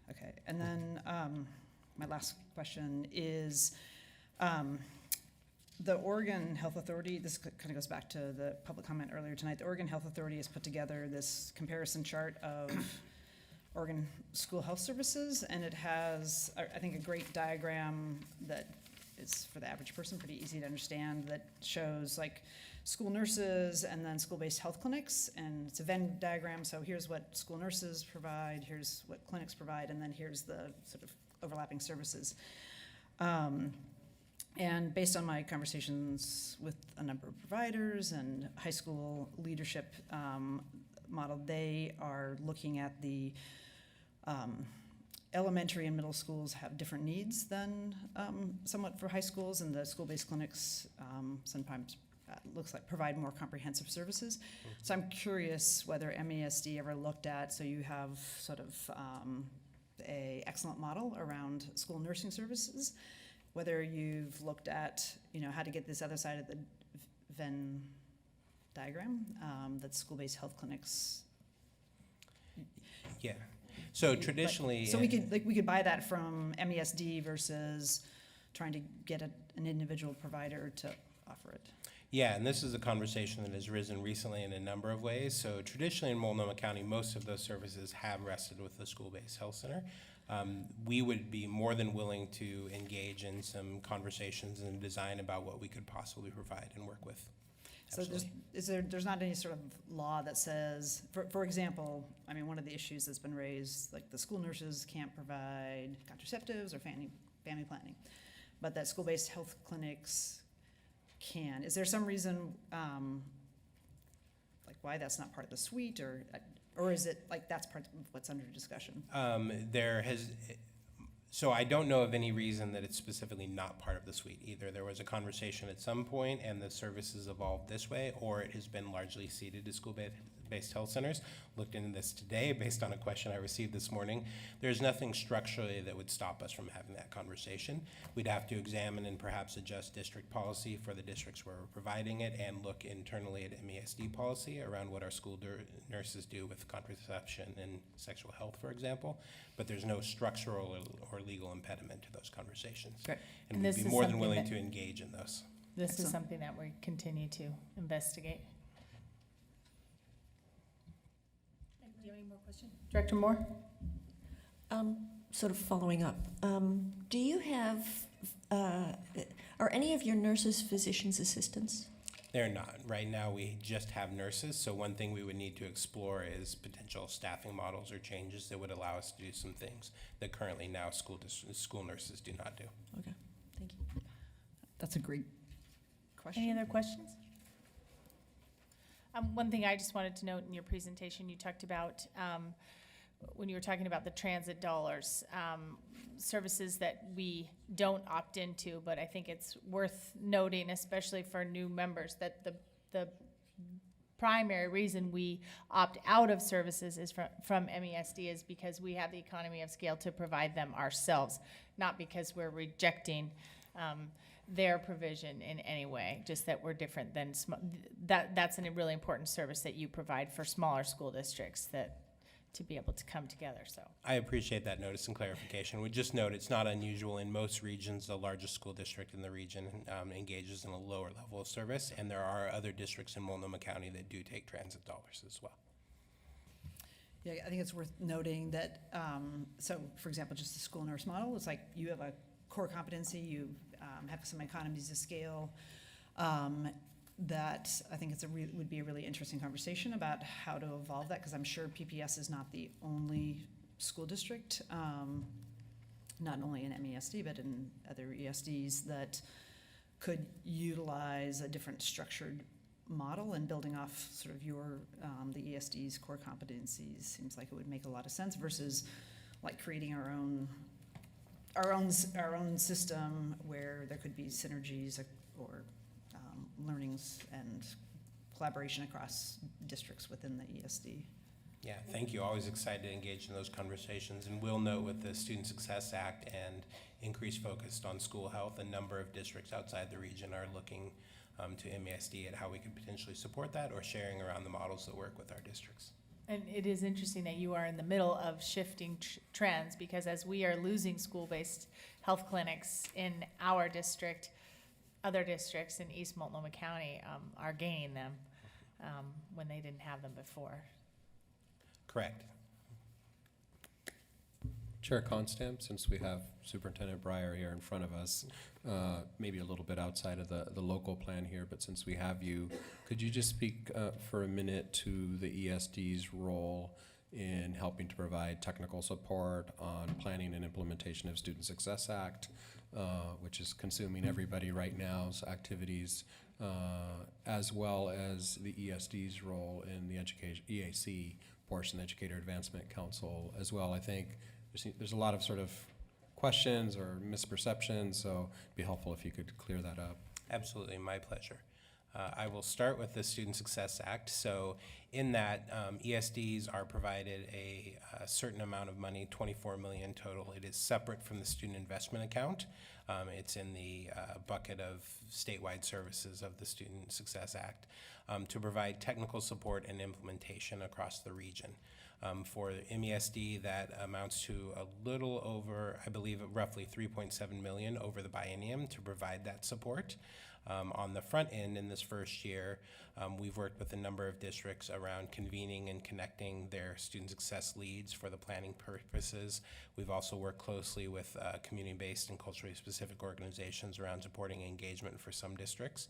okay. And then my last question is, the Oregon Health Authority, this kind of goes back to the public comment earlier tonight. The Oregon Health Authority has put together this comparison chart of Oregon School Health Services, and it has, I think, a great diagram that is, for the average person, pretty easy to understand, that shows like school nurses and then school-based health clinics, and it's a Venn diagram, so here's what school nurses provide, here's what clinics provide, and then here's the sort of overlapping services. And based on my conversations with a number of providers and high school leadership model, they are looking at the elementary and middle schools have different needs than somewhat for high schools, and the school-based clinics sometimes looks like provide more comprehensive services. So I'm curious whether MESD ever looked at, so you have sort of a excellent model around school nursing services, whether you've looked at, you know, how to get this other side of the Venn diagram, that school-based health clinics. Yeah. So traditionally. So we could buy that from MESD versus trying to get an individual provider to offer it. Yeah, and this is a conversation that has risen recently in a number of ways. So traditionally in Multnomah County, most of those services have rested with the school-based health center. We would be more than willing to engage in some conversations and design about what we could possibly provide and work with. So there's not any sort of law that says, for example, I mean, one of the issues that's been raised, like the school nurses can't provide contraceptives or family planning, but that school-based health clinics can. Is there some reason, like why that's not part of the suite, or is it like that's part of what's under discussion? So I don't know of any reason that it's specifically not part of the suite either. There was a conversation at some point and the services evolved this way, or it has been largely ceded to school-based health centers. Looked into this today based on a question I received this morning. There's nothing structurally that would stop us from having that conversation. We'd have to examine and perhaps adjust district policy for the districts where we're providing it and look internally at MESD policy around what our school nurses do with contraception and sexual health, for example. But there's no structural or legal impediment to those conversations. Great. And And we'd this be is more than something willing that- to engage in those. This is Excellent. something that we continue to investigate. Do you have any more questions? Director Moore? Sort of following up, do you have, are any of your nurses physician's assistants? They're not. Right now, we just have nurses, so one thing we would need to explore is potential staffing models or changes that would allow us to do some things that currently now school nurses do not do. Okay, thank you. That's a great question. Any other questions? One thing I just wanted to note in your presentation, you talked about, when you were talking about the transit dollars, services that we don't opt into, but I think it's worth noting, especially for new members, that the primary reason we opt out of services is from MESD is because we have the economy of scale to provide them ourselves, not because we're rejecting their provision in any way, just that we're different than, that's a really important service that you provide for smaller school districts that to be able to come together, so. I appreciate that notice and clarification. We just note it's not unusual in most regions. The largest school district in the region engages in a lower level of service, and there are other districts in Multnomah County that do take transit dollars as well. Yeah, I think it's worth noting that, so for example, just the school nurse model, it's like you have a core competency, you have some economies of scale, that I think would be a really interesting conversation about how to evolve that, because I'm sure PPS is not the only school district, not only in MESD, but in other ESDs that could utilize a different structured model, and building off sort of your, the ESD's core competencies seems like it would make a lot of sense versus like creating our own system where there could be synergies or learnings and collaboration across districts within the ESD. Yeah, thank you. Always excited to engage in those conversations. And we'll note with the Student Success Act and increased focus on school health, a number of districts outside the region are looking to MESD at how we could potentially support that or sharing around the models that work with our districts. And it is interesting that you are in the middle of shifting trends, because as we are losing school-based health clinics in our district, other districts in East Multnomah County are gaining them when they didn't have them before. Correct. Chair Constam, since we have Superintendent Breyer here in front of us, maybe a little bit outside of the local plan here, but since we have you, could you just speak for a minute to the ESD's role in helping to provide technical support on planning and implementation of Student Success Act, which is consuming everybody right now's activities, as well as the ESD's role in the education EAC portion, the Educator Advancement Council as well. I think there's a lot of sort of questions or misperceptions, so it'd be helpful if you could clear that up. Absolutely, my pleasure. I will start with the Student Success Act. So in that, ESDs are provided a certain amount of money, $24 million total. It is separate from the student investment account. It's in the bucket of statewide services of the Student Success Act to provide technical support and implementation across the region. For MESD, that amounts to a little over, I believe, roughly 3.7 million over the biennium to provide that support. On the front end in this first year, we've worked with a number of districts around convening and connecting their student success leads for the planning purposes. We've also worked closely with community-based and culturally specific organizations around supporting engagement for some districts.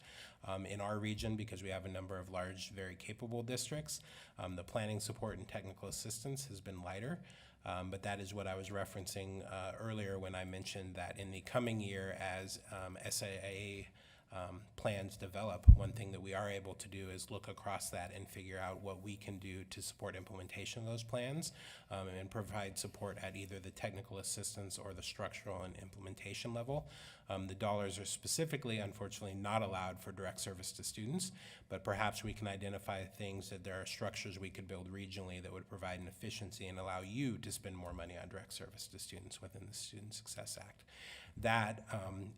In our region, because we have a number of large, very capable districts, the planning support and technical assistance has been lighter. But that is what I was referencing earlier when I mentioned that in the coming year, as SAA plans develop, one thing that we are able to do is look across that and figure out what we can do to support implementation of those plans, and provide support at either the technical assistance or the structural and implementation level. The dollars are specifically, unfortunately, not allowed for direct service to students, but perhaps we can identify things that there are structures we could build regionally that would provide an efficiency and allow you to spend more money on direct service to students within the Student Success Act. That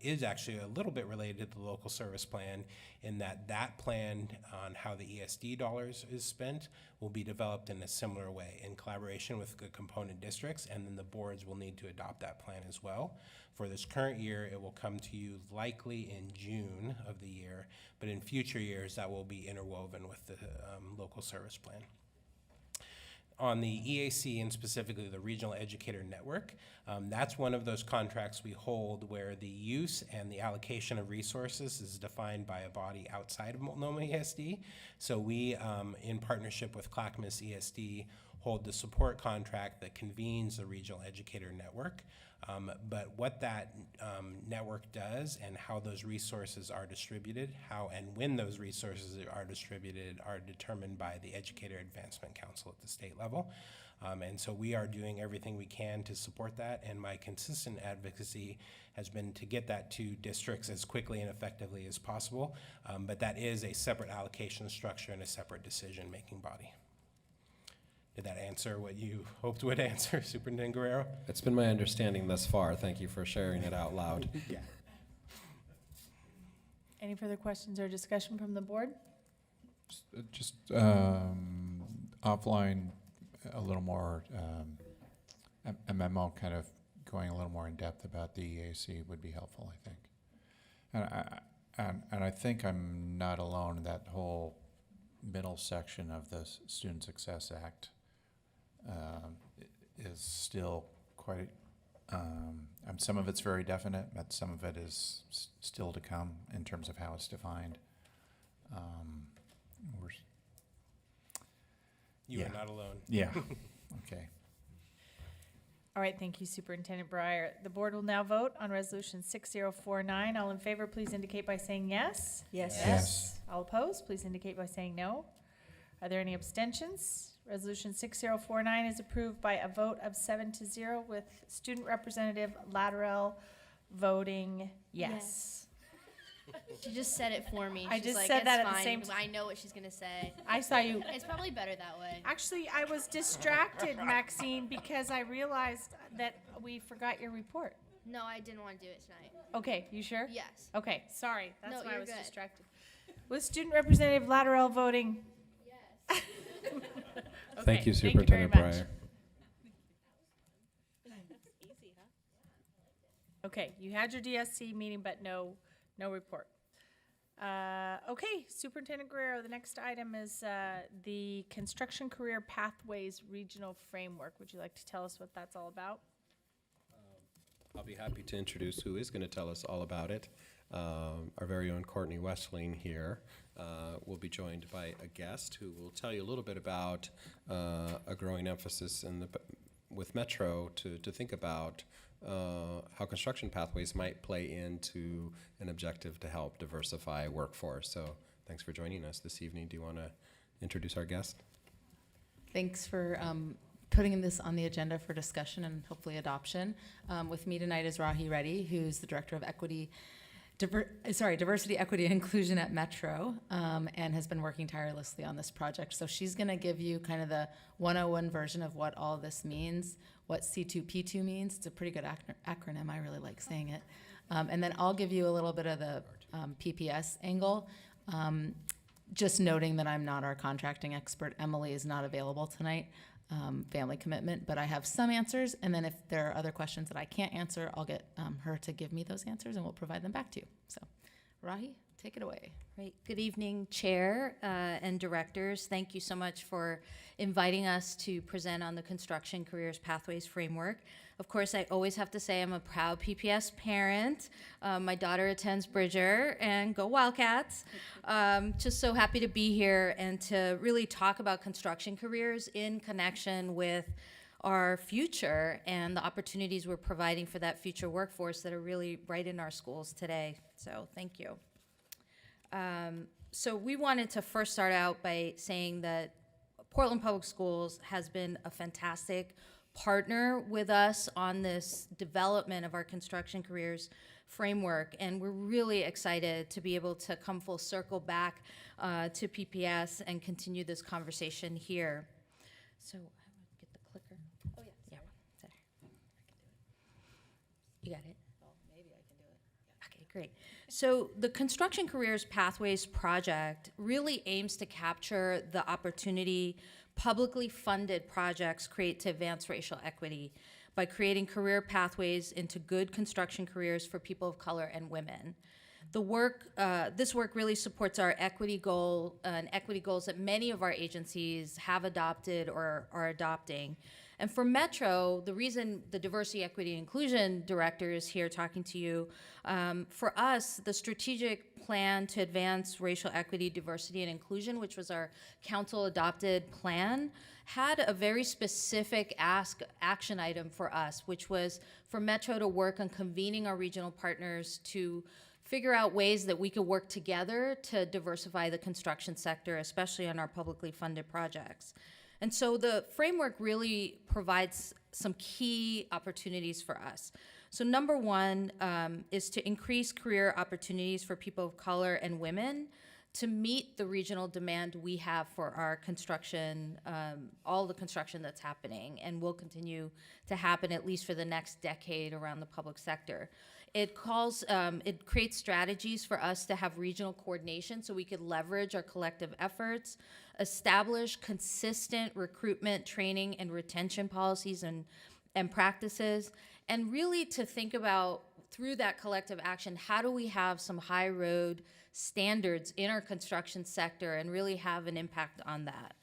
is actually a little bit related to the local service plan, in that that plan on how the ESD dollars is spent will be developed in a similar way in collaboration with the component districts, and then the boards will need to adopt that plan as well. For this current year, it will come to you likely in June of the year, but in future years that will be interwoven with the local service plan. On the EAC, and specifically the Regional Educator Network, that's one of those contracts we hold where the use and the allocation of resources is defined by a body outside of Multnomah ESD. So we, in partnership with Clackamas ESD, hold the support contract that convenes the Regional Educator Network. But what that network does and how those resources are distributed, how and when those resources are distributed, are determined by the Educator Advancement Council at the state level. And so we are doing everything we can to support that, and my consistent advocacy has been to get that to districts as quickly and effectively as possible. But that is a separate allocation structure and a separate decision-making body. Did that answer what you hoped would answer, Superintendent Guerrero? It's been my understanding thus far. Thank you for sharing it out loud. Yeah. Any further questions or discussion from the board? Just offline, a little more, a memo kind of going a little more in depth about the EAC would be helpful, I think. And I think I'm not alone in that whole middle section of the Student Success Act is still quite, some of it's very definite, but some of it is still to come in terms of how it's defined. You are not alone. Yeah, okay. All right, thank you, Superintendent Breyer. The board will now vote on Resolution 6049. All in favor, please indicate by saying yes. Yes. Yes. All opposed, please indicate by saying no. Are there any abstentions? Resolution 6049 is approved by a vote of 7-0 with Student Representative Lateral voting yes. She just said it for me. I She's just like, said "It's that at the fine. same time. I know what she's gonna say. I saw you. It's probably better that way. Actually, I was distracted, Maxine, because I realized that we forgot your report. No, I didn't want to do it tonight. Okay, you sure? Yes. Okay, sorry. That's No, why I you're was good. distracted. With Student Representative Lateral voting. Yes. Thank you, very Superintendent much. Breyer. Okay, you had your DSC meeting, but no report. Okay, Superintendent Guerrero, the next item is the Construction Career Pathways Regional Framework. Would you like to tell us what that's all about? I'll be happy to introduce who is going to tell us all about it. Our very own Courtney Westling here will be joined by a guest who will tell you a little bit about a growing emphasis with Metro to think about how construction pathways might play into an objective to help diversify workforce. So thanks for joining us this evening. Do you want to introduce our guest? Thanks for putting this on the agenda for discussion and hopefully adoption. With me tonight is Rahi Reddy, who's the Director of Diversity, Equity, and Inclusion at Metro, and has been working tirelessly on this project. So she's going to give you kind of the 101 version of what all this means, what C2P2 means. It's a pretty good acronym. I really like saying it. And then I'll give you a little bit of the PPS angle. Just noting that I'm not our contracting expert. Emily is not available tonight. family commitment, but I have some answers. And then if there are other questions that I can't answer, I'll get her to give me those answers and we'll provide them back to you. So, Rahi, take it away. Right. Good evening, Chair and Directors. Thank you so much for inviting us to present on the Construction Careers Pathways Framework. Of course, I always have to say I'm a proud PPS parent. My daughter attends Bridger, and go Wildcats. Just so happy to be here and to really talk about construction careers in connection with our future and the opportunities we're providing for that future workforce that are really right in our schools today. So thank you. So we wanted to first start out by saying that Portland Public Schools has been a fantastic partner with us on this development of our construction careers framework, and we're really excited to be able to come full circle back to PPS and continue this conversation here. So I would get the clicker. Oh yeah, sorry. You got it? Okay, great. So the Construction Careers Pathways Project really aims to capture the opportunity publicly funded projects create to advance racial equity by creating career pathways into good construction careers for people of color and women. This work really supports our equity goal and equity goals that many of our agencies have adopted or are adopting. And for Metro, the reason the Diversity, Equity, and Inclusion Director is here talking to you, for us, the strategic plan to advance racial equity, diversity, and inclusion, which was our council-adopted plan, had a very specific action item for us, which was for Metro to work on convening our regional partners to figure out ways that we could work together to diversify the construction sector, especially on our publicly funded projects. And so the framework really provides some key opportunities for us. So number one is to increase career opportunities for people of color and women to meet the regional demand we have for our construction, all the construction that's happening and will continue to happen at least for the next decade around the public sector. It creates strategies for us to have regional coordination so we could leverage our collective efforts, establish consistent recruitment, training, and retention policies and practices, and really to think about, through that collective action, how do we have some high road standards in our construction sector and really have an impact on that.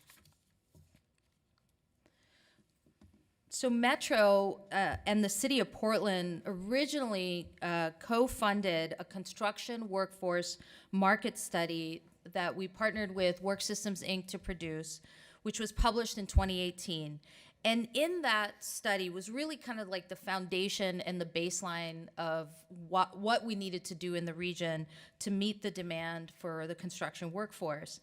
So Metro and the City of Portland originally co-funded a construction workforce market study that we partnered with Work Systems, Inc. to produce, which was published in 2018. And in that study was really kind of like the foundation and the baseline of what we needed to do in the region to meet the demand for the construction workforce.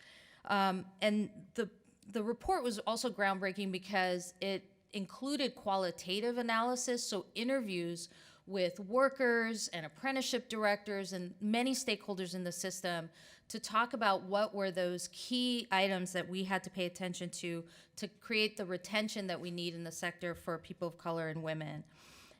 And the report was also groundbreaking because it included qualitative analysis, so interviews with workers and apprenticeship directors and many stakeholders in the system to talk about what were those key items that we had to pay attention to create the retention that we need in the sector for people of color and women.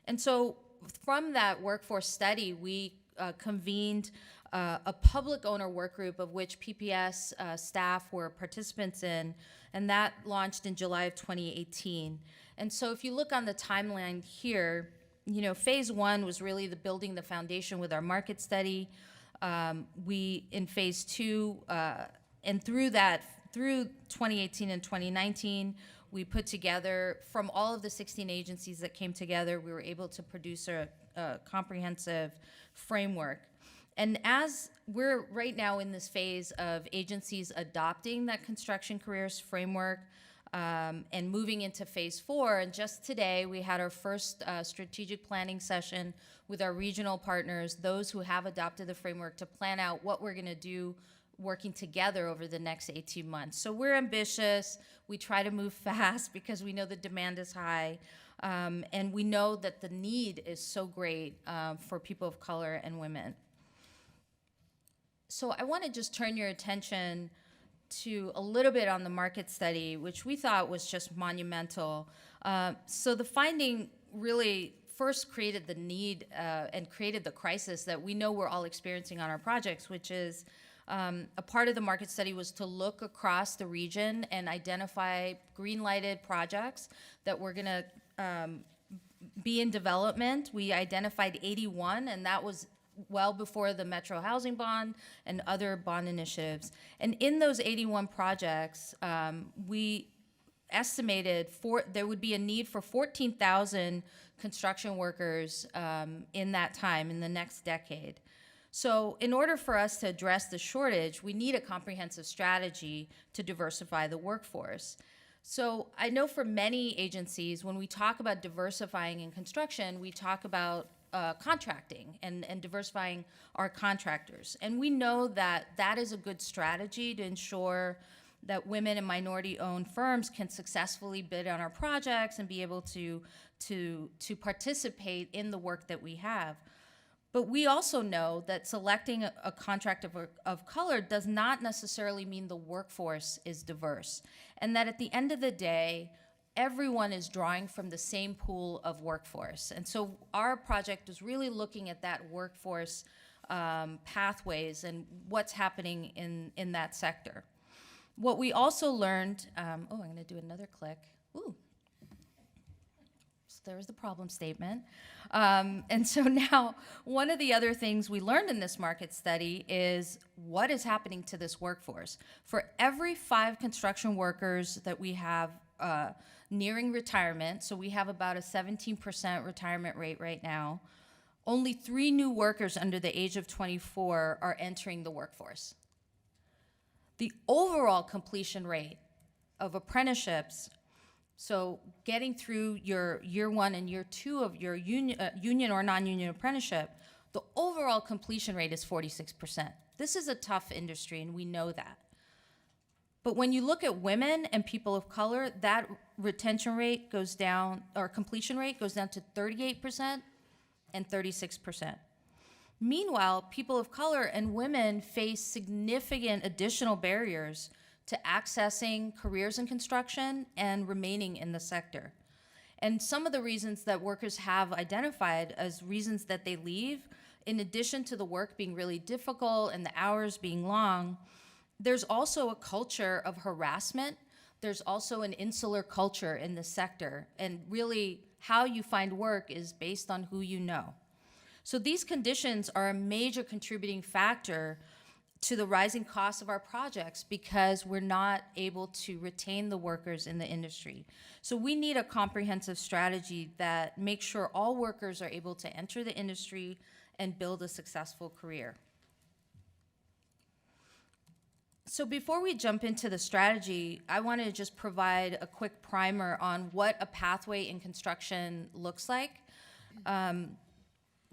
And so from that workforce study, we convened a public owner work group of which PPS staff were participants in, and that launched in July of 2018. And so if you look on the timeline here, you know, phase one was really the building the foundation with our market study. We, in phase two, and through 2018 and 2019, we put together, from all of the 16 agencies that came together, we were able to produce a comprehensive framework. And as we're right now in this phase of agencies adopting that construction careers framework, and moving into phase four, and just today we had our first strategic planning session with our regional partners, those who have adopted the framework, to plan out what we're gonna do working together over the next 18 months. So we're ambitious, we try to move fast because we know the demand is high, and we know that the need is so great for people of color and women. So I wanna just turn your attention to a little bit on the market study, which we thought was just monumental. So the finding really first created the need and created the crisis that we know we're all experiencing on our projects, which is A part of the market study was to look across the region and identify green-lighted projects that were going to be in development. We identified 81, and that was well before the Metro Housing Bond and other bond initiatives. And in those 81 projects, we estimated there would be a need for 14,000 construction workers in that time, in the next decade. So in order for us to address the shortage, we need a comprehensive strategy to diversify the workforce. So I know for many agencies, when we talk about diversifying in construction, we talk about contracting and diversifying our contractors. And we know that that is a good strategy to ensure that women and minority-owned firms can successfully bid on our projects and be able to participate in the work that we have. But we also know that selecting a contractor of color does not necessarily mean the workforce is diverse, and that at the end of the day, everyone is drawing from the same pool of workforce. And so our project is really looking at that workforce pathways and what's happening in that sector. What we also learned, I'm going to do another click. Ooh. So there's the problem statement. And so now, one of the other things we learned in this market study is what is happening to this workforce. For every 5 construction workers that we have nearing retirement, so we have about a 17% retirement rate right now, only 3 new workers under the age of 24 are entering the workforce. The overall completion rate of apprenticeships, so getting through your year 1 and year 2 of your union or non-union apprenticeship, the overall completion rate is 46%. This is a tough industry, and we know that. But when you look at women and people of color, that retention rate goes down, or completion rate goes down to 38% and 36%. Meanwhile, people of color and women face significant additional barriers to accessing careers in construction and remaining in the sector. And some of the reasons that workers have identified as reasons that they leave, in addition to the work being really difficult and the hours being long, there's also a culture of harassment. There's also an insular culture in the sector. And really, how you find work is based on who you know. So these conditions are a major contributing factor to the rising costs of our projects because we're not able to retain the workers in the industry. So we need a comprehensive strategy that makes sure all workers are able to enter the industry and build a successful career. So before we jump into the strategy, I want to just provide a quick primer on what a pathway in construction looks like.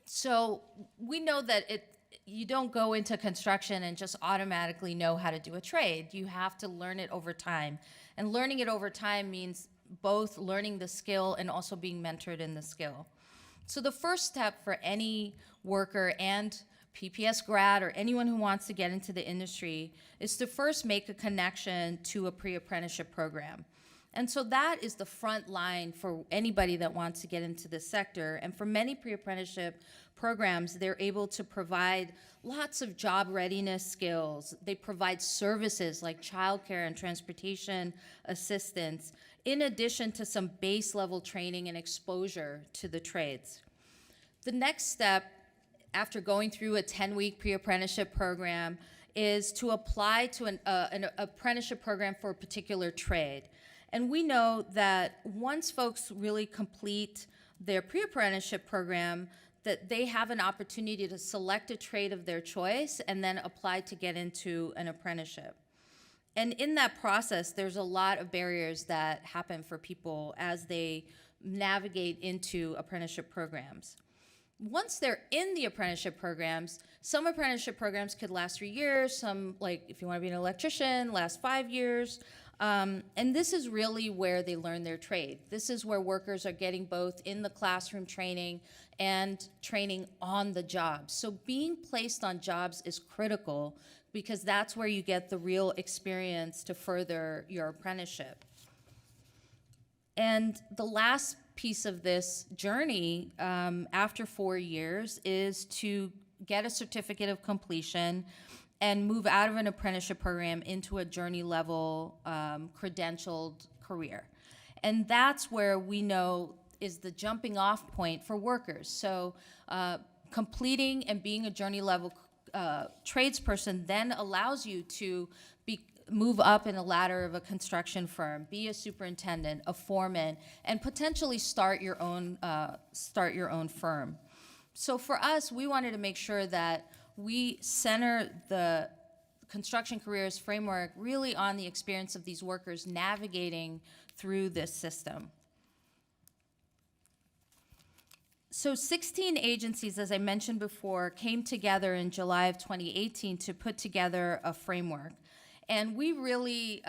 So we know that you don't go into construction and just automatically know how to do a trade. You have to learn it over time. And learning it over time means both learning the skill and also being mentored in the skill. So the first step for any worker and PPS grad or anyone who wants to get into the industry is to first make a connection to a pre-apprenticeship program. And so that is the front line for anybody that wants to get into this sector. And for many pre-apprenticeship programs, they're able to provide lots of job readiness skills. They provide services like childcare and transportation assistance, in addition to some base level training and exposure to the trades. The next step, after going through a 10-week pre-apprenticeship program, is to apply to an apprenticeship program for a particular trade. And we know that once folks really complete their pre-apprenticeship program, that they have an opportunity to select a trade of their choice and then apply to get into an apprenticeship. And in that process, there's a lot of barriers that happen for people as they navigate into apprenticeship programs. Once they're in the apprenticeship programs, some apprenticeship programs could last 3 years, some, like if you want to be an electrician, last 5 years. And this is really where they learn their trade. This is where workers are getting both in the classroom training and training on the job. So being placed on jobs is critical because that's where you get the real experience to further your apprenticeship. And the last piece of this journey after 4 years is to get a certificate of completion and move out of an apprenticeship program into a journey level credentialed career. And that's where we know is the jumping off point for workers. So completing and being a journey level tradesperson then allows you to move up in a ladder of a construction firm, be a superintendent, a foreman, and potentially start your own firm. So for us, we wanted to make sure that we center the construction careers framework really on the experience of these workers navigating through this system. So 16 agencies, as I mentioned before, came together in July of 2018 to put together a framework. And we really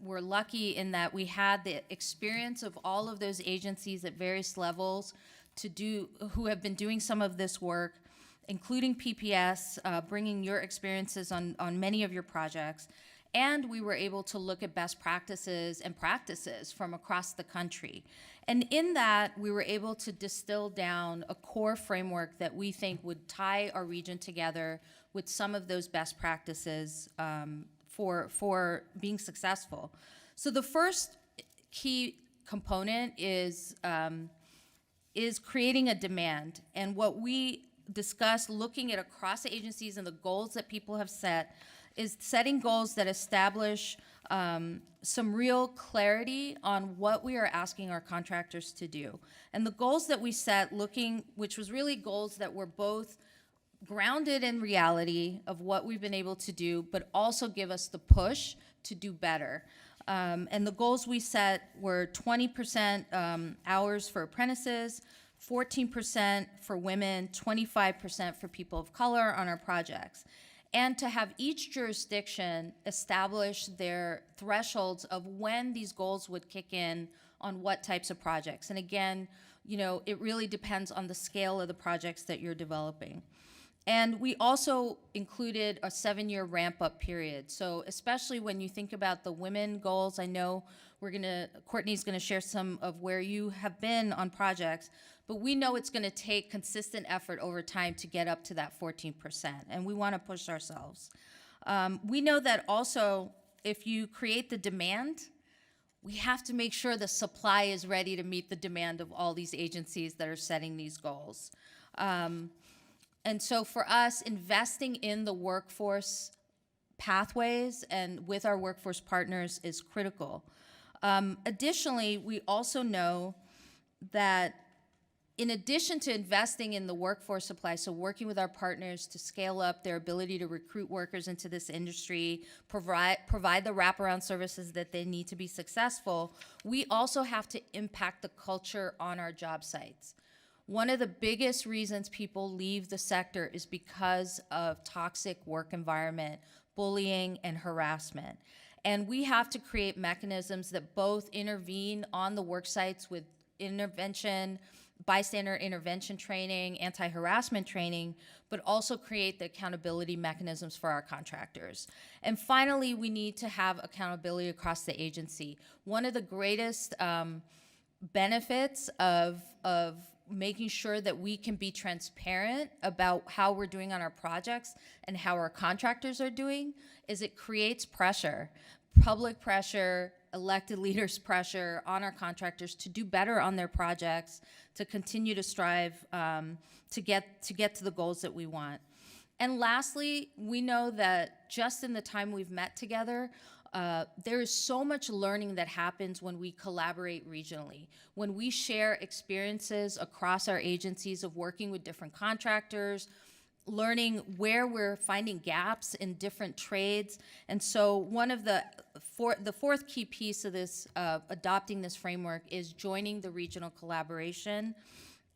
were lucky in that we had the experience of all of those agencies at various levels who have been doing some of this work, including PPS, bringing your experiences on many of your projects. And we were able to look at best practices and practices from across the country. And in that, we were able to distill down a core framework that we think would tie our region together with some of those best practices for being successful. So the first key component is creating a demand. And what we discussed looking at across the agencies and the goals that people have set is setting goals that establish some real clarity on what we are asking our contractors to do. And the goals that we set which was really goals that were both grounded in reality of what we've been able to do, but also give us the push to do better. And the goals we set were 20% hours for apprentices, 14% for women, 25% for people of color on our projects. And to have each jurisdiction establish their thresholds of when these goals would kick in on what types of projects. And again, it really depends on the scale of the projects that you're developing. And we also included a 7-year ramp-up period. So especially when you think about the women goals, I know Courtney's gonna share some of where you have been on projects, but we know it's gonna take consistent effort over time to get up to that 14%, and we wanna push ourselves. We know that also, if you create the demand, we have to make sure the supply is ready to meet the demand of all these agencies that are setting these goals. And so for us, investing in the workforce pathways and with our workforce partners is critical. Additionally, we also know that in addition to investing in the workforce supply, so working with our partners to scale up their ability to recruit workers into this industry, provide the wraparound services that they need to be successful, we also have to impact the culture on our job sites. One of the biggest reasons people leave the sector is because of toxic work environment, bullying, and harassment. And we have to create mechanisms that both intervene on the work sites with bystander intervention training, anti-harassment training, but also create the accountability mechanisms for our contractors. And finally, we need to have accountability across the agency. One of the greatest benefits of making sure that we can be transparent about how we're doing on our projects and how our contractors are doing is it creates pressure, public pressure, elected leaders' pressure on our contractors to do better on their projects, to continue to strive to get to the goals that we want. And lastly, we know that just in the time we've met together, there is so much learning that happens when we collaborate regionally, when we share experiences across our agencies of working with different contractors, learning where we're finding gaps in different trades. And so one of the fourth key piece of this, adopting this framework, is joining the regional collaboration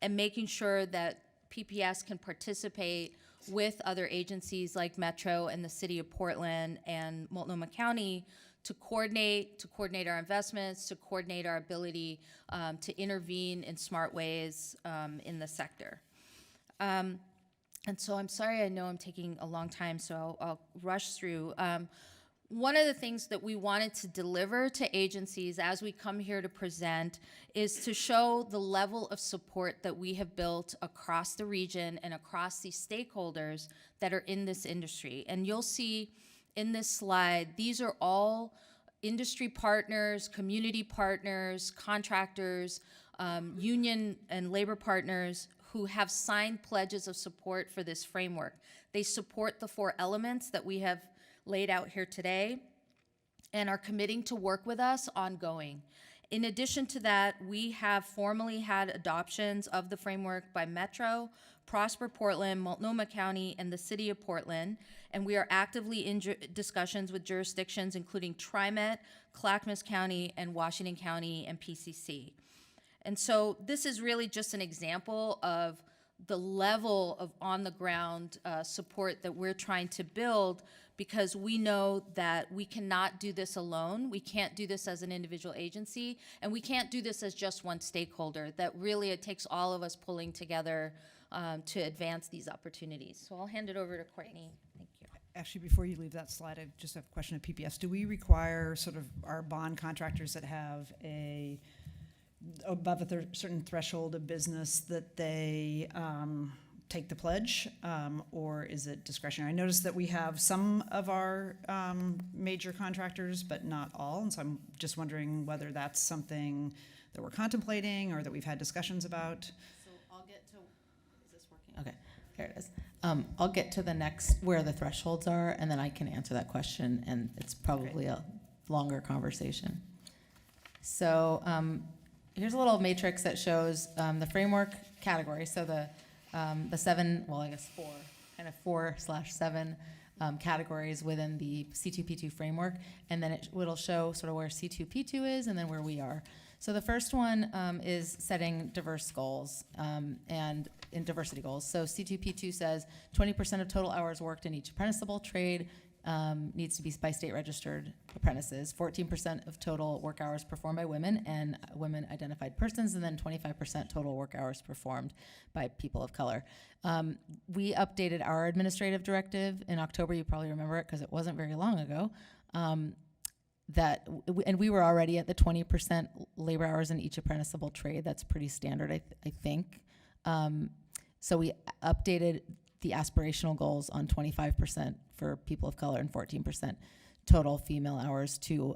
and making sure that PPS can participate with other agencies like Metro and the City of Portland and Multnomah County to coordinate our investments, to coordinate our ability to intervene in smart ways in the sector. And so I'm sorry, I know I'm taking a long time, so I'll rush through. one of the things that we wanted to deliver to agencies as we come here to present is to show the level of support that we have built across the region and across these stakeholders that are in this industry. And you'll see in this slide, these are all industry partners, community partners, contractors, union and labor partners who have signed pledges of support for this framework. They support the 4 elements that we have laid out here today and are committing to work with us ongoing. In addition to that, we have formally had adoptions of the framework by Metro, Prosper Portland, Multnomah County, and the City of Portland, and we are actively in discussions with jurisdictions including TriMet, Clackamas County, and Washington County, and PCC. And so this is really just an example of the level of on-the-ground support that we're trying to build, because we know that we cannot do this alone. We can't do this as an individual agency, and we can't do this as just one stakeholder. That really, it takes all of us pulling together to advance these opportunities. So I'll hand it over to Courtney. Thank you. Actually, before you leave that slide, I just have a question of PPS. Do we require sort of our bond contractors that have above a certain threshold of business that they take the pledge, or is it discretionary? I noticed that we have some of our major contractors, but not all, and so I'm just wondering whether that's something that we're contemplating or that we've had discussions about. So I'll get to, is this working? Okay, there it is. I'll get to the next, where the thresholds are, and then I can answer that question, and it's probably a longer conversation. So here's a little matrix that shows the framework category. So the 7, well, I guess 4, kind of 4/7 categories within the C2P2 framework, and then it'll show sort of where C2P2 is and then where we are. So the first one is setting diverse goals and in diversity goals. So C2P2 says 20% of total hours worked in each apprenticeable trade needs to be by state registered apprentices, 14% of total work hours performed by women and women identified persons, and then 25% total work hours performed by people of color. We updated our administrative directive in October. You probably remember it because it wasn't very long ago. And we were already at the 20% labor hours in each apprenticeable trade. That's pretty standard, I think. So we updated the aspirational goals on 25% for people of color and 14% total female hours to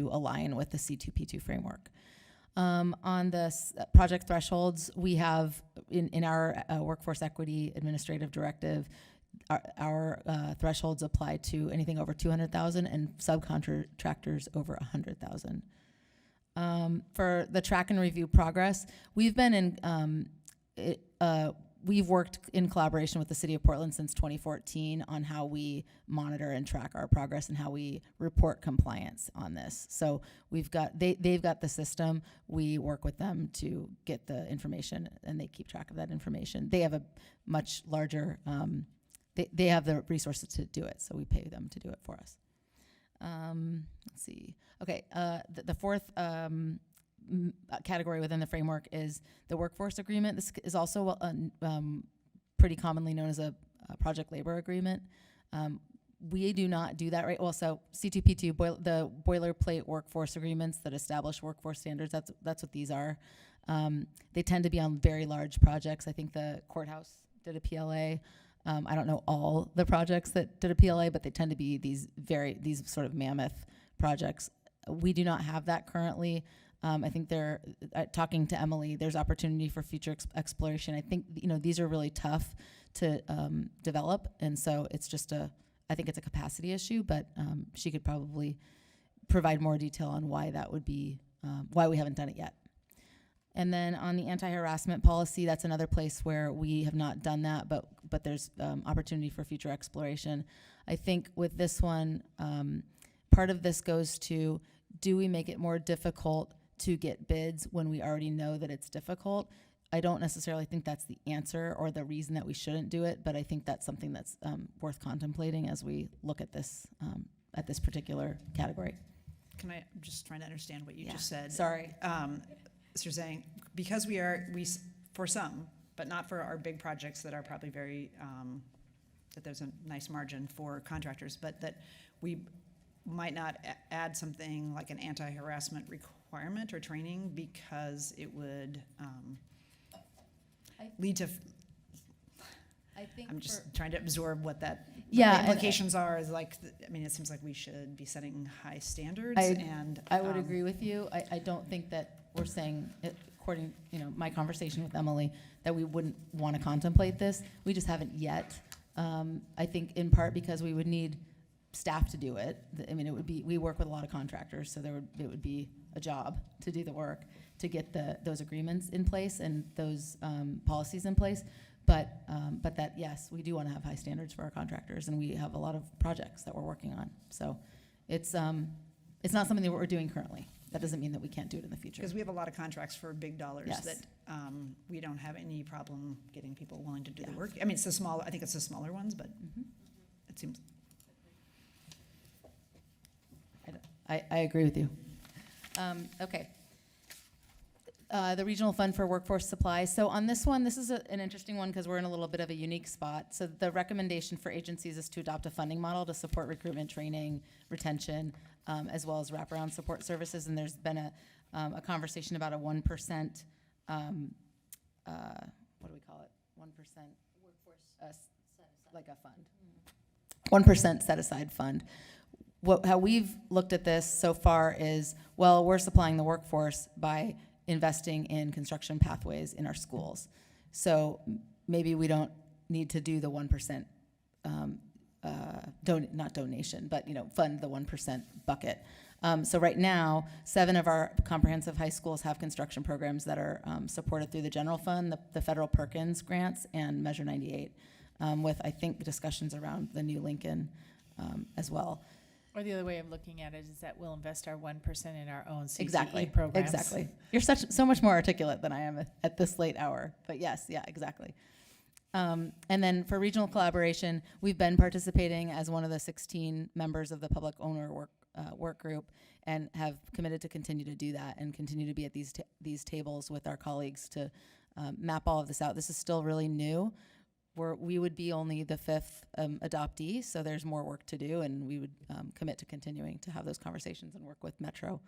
align with the C2P2 framework. On the project thresholds, we have in our workforce equity administrative directive, our thresholds apply to anything over 200,000 and subcontractors over 100,000. For the track and review progress, we've been we've worked in collaboration with the City of Portland since 2014 on how we monitor and track our progress and how we report compliance on this. So they've got the system. We work with them to get the information, and they keep track of that information. They have a much larger, they have the resources to do it, so we pay them to do it for us. Let's see. Okay, the fourth category within the framework is the workforce agreement. This is also pretty commonly known as a project labor agreement. We do not do that, right? Well, so C2P2, the boilerplate workforce agreements that establish workforce standards, that's what these are. They tend to be on very large projects. I think the courthouse did a PLA. I don't know all the projects that did a PLA, but they tend to be these sort of mammoth projects. We do not have that currently. I think talking to Emily, there's opportunity for future exploration. I think, these are really tough to develop, and so it's just I think it's a capacity issue, but she could probably provide more detail on why that would be, why we haven't done it yet. And then on the anti-harassment policy, that's another place where we have not done that, but there's opportunity for future exploration. I think with this one, part of this goes to, do we make it more difficult to get bids when we already know that it's difficult? I don't necessarily think that's the answer or the reason that we shouldn't do it, but I think that's something that's worth contemplating as we look at this particular category. I'm just trying to understand what you just said. Sorry. So you're saying, because we for some, but not for our big projects that are probably very, that there's a nice margin for contractors, but that we might not add something like an anti-harassment requirement or training because it would lead to, I think I'm just trying to absorb what that what Yeah, the and- implications are. Is like, I mean, it seems like we should be setting high standards, and I would agree with you. I don't think that we're saying, according, my conversation with Emily, that we wouldn't want to contemplate this. We just haven't yet. I think in part because we would need staff to do it. I mean, it would be, we work with a lot of contractors, so it would be a job to do the work, to get those agreements in place and those policies in place. But that, yes, we do want to have high standards for our contractors, and we have a lot of projects that we're working on. So it's not something that we're doing currently. That doesn't mean that we can't do it in the future. because we have a lot of contracts for big dollars Yes. that we don't have any problem getting people willing to do the work. I mean, I think it's the smaller ones, but it seems. I agree with you. Okay. The Regional Fund for Workforce Supply. So on this one, this is an interesting one because we're in a little bit of a unique spot. So the recommendation for agencies is to adopt a funding model to support recruitment, training, retention, as well as wraparound support services. And there's been a conversation about a 1%, what do we call it? 1% workforce, like a fund. 1% set aside fund. How we've looked at this so far is, well, we're supplying the workforce by investing in construction pathways in our schools. So maybe we don't need to do the 1%, not donation, but fund the 1% bucket. So right now, 7 of our comprehensive high schools have construction programs that are supported through the general fund, the federal Perkins grants, and Measure 98, with, I think, discussions around the new Lincoln as well. Or the other way of looking at it is that we'll invest our 1% in our own CTE Exactly. programs. Exactly. You're so much more articulate than I am at this late hour. But yes, yeah, exactly. And then for regional collaboration, we've been participating as one of the 16 members of the public owner work group, and have committed to continue to do that and continue to be at these tables with our colleagues to map all of this out. This is still really new. We would be only the 5th adoptee, so there's more work to do, and we would commit to continuing to have those conversations and work with Metro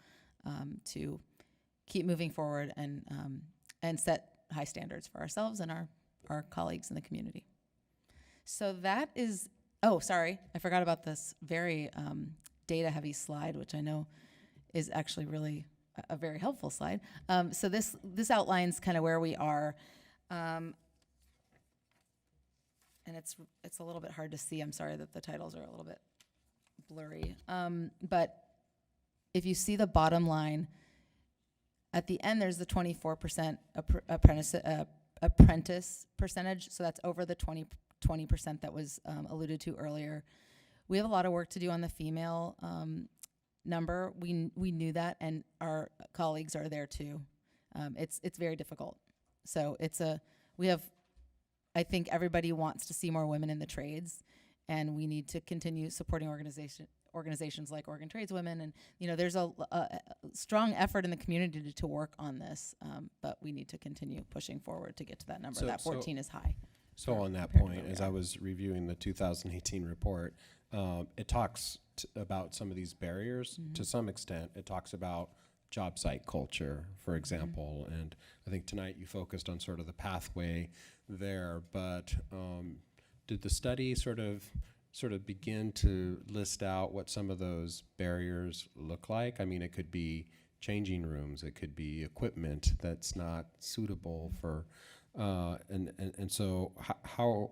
to keep moving forward and set high standards for ourselves and our colleagues in the community. So that is, oh, sorry, I forgot about this very data-heavy slide, which I know is actually really a very helpful slide. So this outlines kind of where we are. And it's a little bit hard to see. I'm sorry that the titles are a little bit blurry. But if you see the bottom line, at the end there's the 24% apprentice percentage. So that's over the 20% that was alluded to earlier. We have a lot of work to do on the female number. We knew that, and our colleagues are there too. It's very difficult. So I think everybody wants to see more women in the trades, and we need to continue supporting organizations like Oregon Tradeswomen. And there's a strong effort in the community to work on this, but we need to continue pushing forward to get to that number. That 14 is high. So on that point, as I was reviewing the 2018 report, it talks about some of these barriers to some extent. It talks about job site culture, for example, and I think tonight you focused on sort of the pathway there, but did the study sort of begin to list out what some of those barriers look like? I mean, it could be changing rooms, it could be equipment that's not suitable for, and so how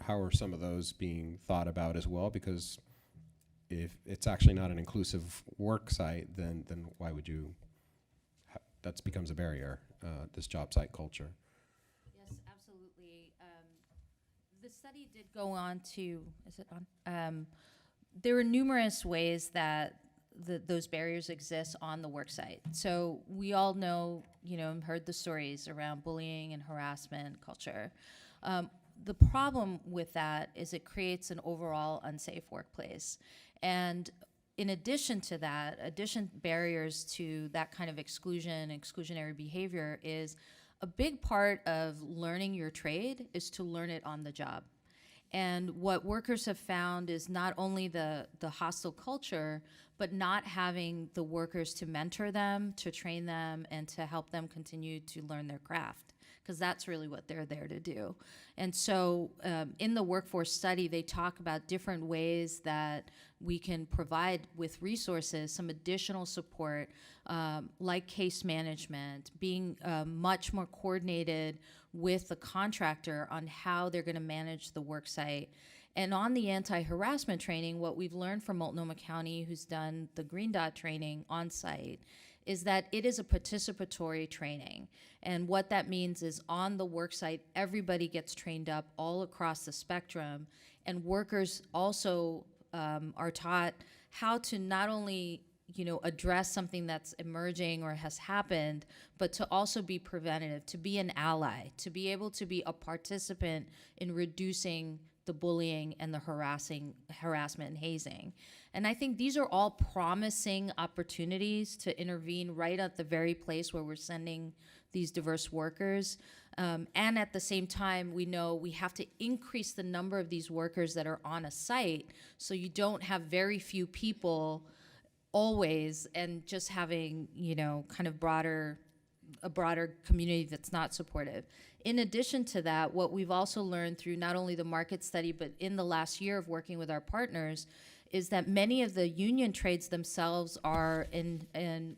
are some of those being thought about as well? Because if it's actually not an inclusive work site, then why would you? That becomes a barrier. This job site culture. Yes, absolutely. The study did go on to. Is it on? There were numerous ways that those barriers exist on the work site. So we all know, heard the stories around bullying and harassment culture. The problem with that is it creates an overall unsafe workplace. And in addition to that, barriers to that kind of exclusionary behavior is a big part of learning your trade is to learn it on the job. And what workers have found is not only the hostile culture, but not having the workers to mentor them, to train them, and to help them continue to learn their craft, because that's really what they're there to do. And so in the workforce study, they talk about different ways that we can provide with resources some additional support, like case management, being much more coordinated with the contractor on how they're going to manage the work site. And on the anti-harassment training, what we've learned from Multnomah County, who's done the Green Dot training on site, is that it is a participatory training. And what that means is on the work site, everybody gets trained up all across the spectrum, and workers also are taught how to not only address something that's emerging or has happened, but to also be preventative, to be an ally, to be able to be a participant in reducing the bullying and the harassment and hazing. And I think these are all promising opportunities to intervene right at the very place where we're sending these diverse workers. And at the same time, we know we have to increase the number of these workers that are on a site, so you don't have very few people always and just having, kind of a broader community that's not supportive. In addition to that, what we've also learned through not only the market study, but in the last year of working with our partners, is that many of the union trades themselves are in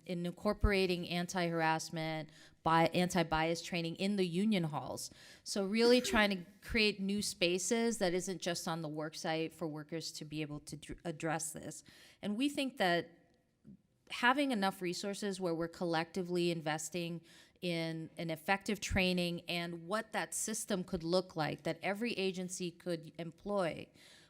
incorporating anti-harassment, anti-bias training in the union halls. So really trying to create new spaces that isn't just on the work site for workers to be able to address this. And we think that having enough resources where we're collectively investing in an effective training and what that system could look like, that every agency could employ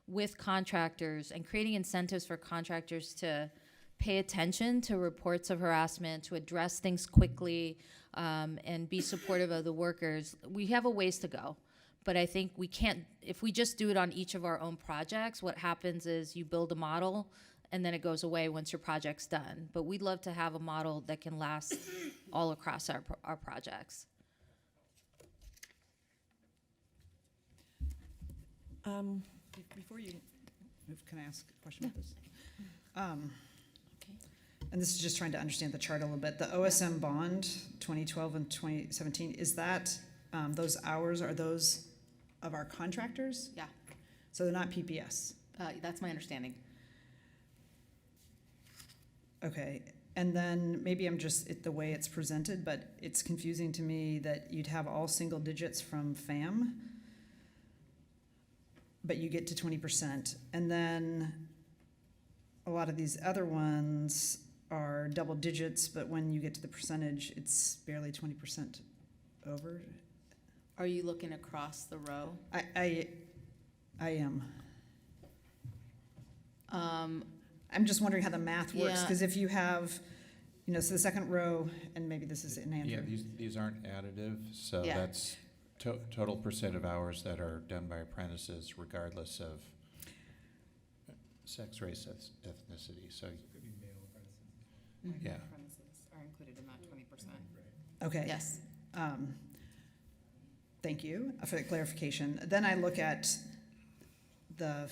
with contractors, and creating incentives for contractors to pay attention to reports of harassment, to address things quickly, and be supportive of the workers. We have a ways to go. But I think we can't, if we just do it on each of our own projects, what happens is you build a model and then it goes away once your project's done. But we'd love to have a model that can last all across our projects. Before you move, can I ask a question about this? And this is just trying to understand the chart a little bit. The OSM bond, 2012 and 2017, is that, those hours, are those of our contractors? Yeah, So they're not PPS? that's my understanding. Okay, and then maybe I'm just, the way it's presented, but it's confusing to me that you'd have all single digits from FAM, but you get to 20%. And then a lot of these other ones are double digits, but when you get to the percentage, it's barely 20% over. Are you looking across the row? I am. I'm just wondering how the math works, Yeah. because if you have, so the second row, and maybe this is an Yeah, Andrew. these aren't additive, so Yeah. that's total percent of hours that are done by apprentices regardless of sex, race, ethnicity, so. Yeah. Apprentices are included in that 20%. Okay. Yes. Thank you for the clarification. Then I look at the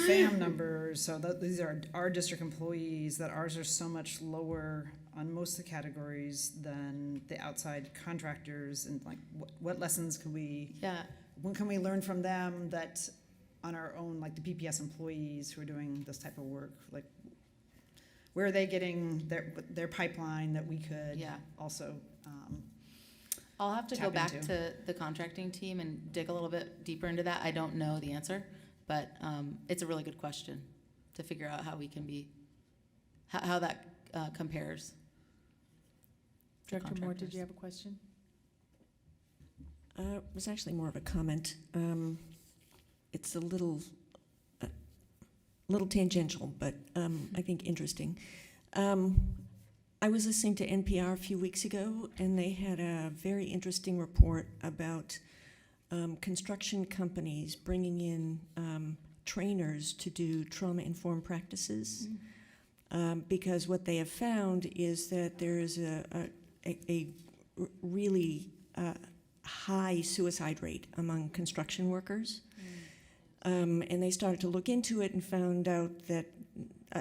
FAM numbers, so these are our district employees, that ours are so much lower on most of the categories than the outside contractors, and like, what lessons can we, Yeah. when can we learn from them that on our own, like the PPS employees who are doing this type of work, like, where are they getting their pipeline that we could Yeah. also, I'll have to go tap back into? to the contracting team and dig a little bit deeper into that. I don't know the answer, but it's a really good question to figure out how we can how that compares. to Director Moore, did contractors. you have a question? It was actually more of a comment. It's a little tangential, but I think interesting. I was listening to NPR a few weeks ago, and they had a very interesting report about construction companies bringing in trainers to do trauma-informed practices. Because what they have found is that there is a really high suicide rate among construction workers. And they started to look into it and found out that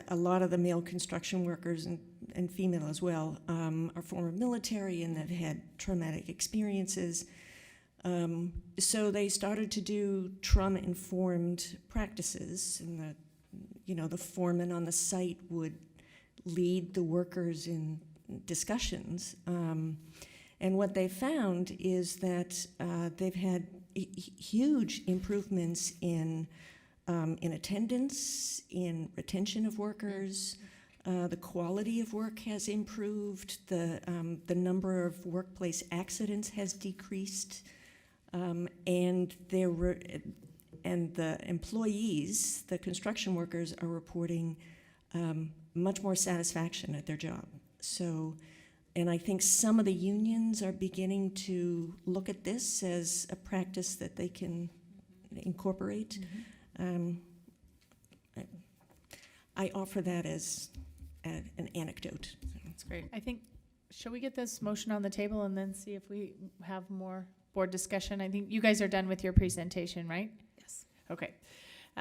a lot of the male construction workers and female as well are former military and have had traumatic experiences. So they started to do trauma-informed practices, and the foreman on the site would lead the workers in discussions. And what they found is that they've had huge improvements in attendance, in retention of workers. The quality of work has improved. The number of workplace accidents has decreased, and the employees, the construction workers, are reporting much more satisfaction at their job. So, and I think some of the unions are beginning to look at this as a practice that they can incorporate. I offer that as an anecdote. That's great. I think, shall we get this motion on the table and then see if we have more board discussion? I think you guys are done with your presentation, right? Yes. Okay.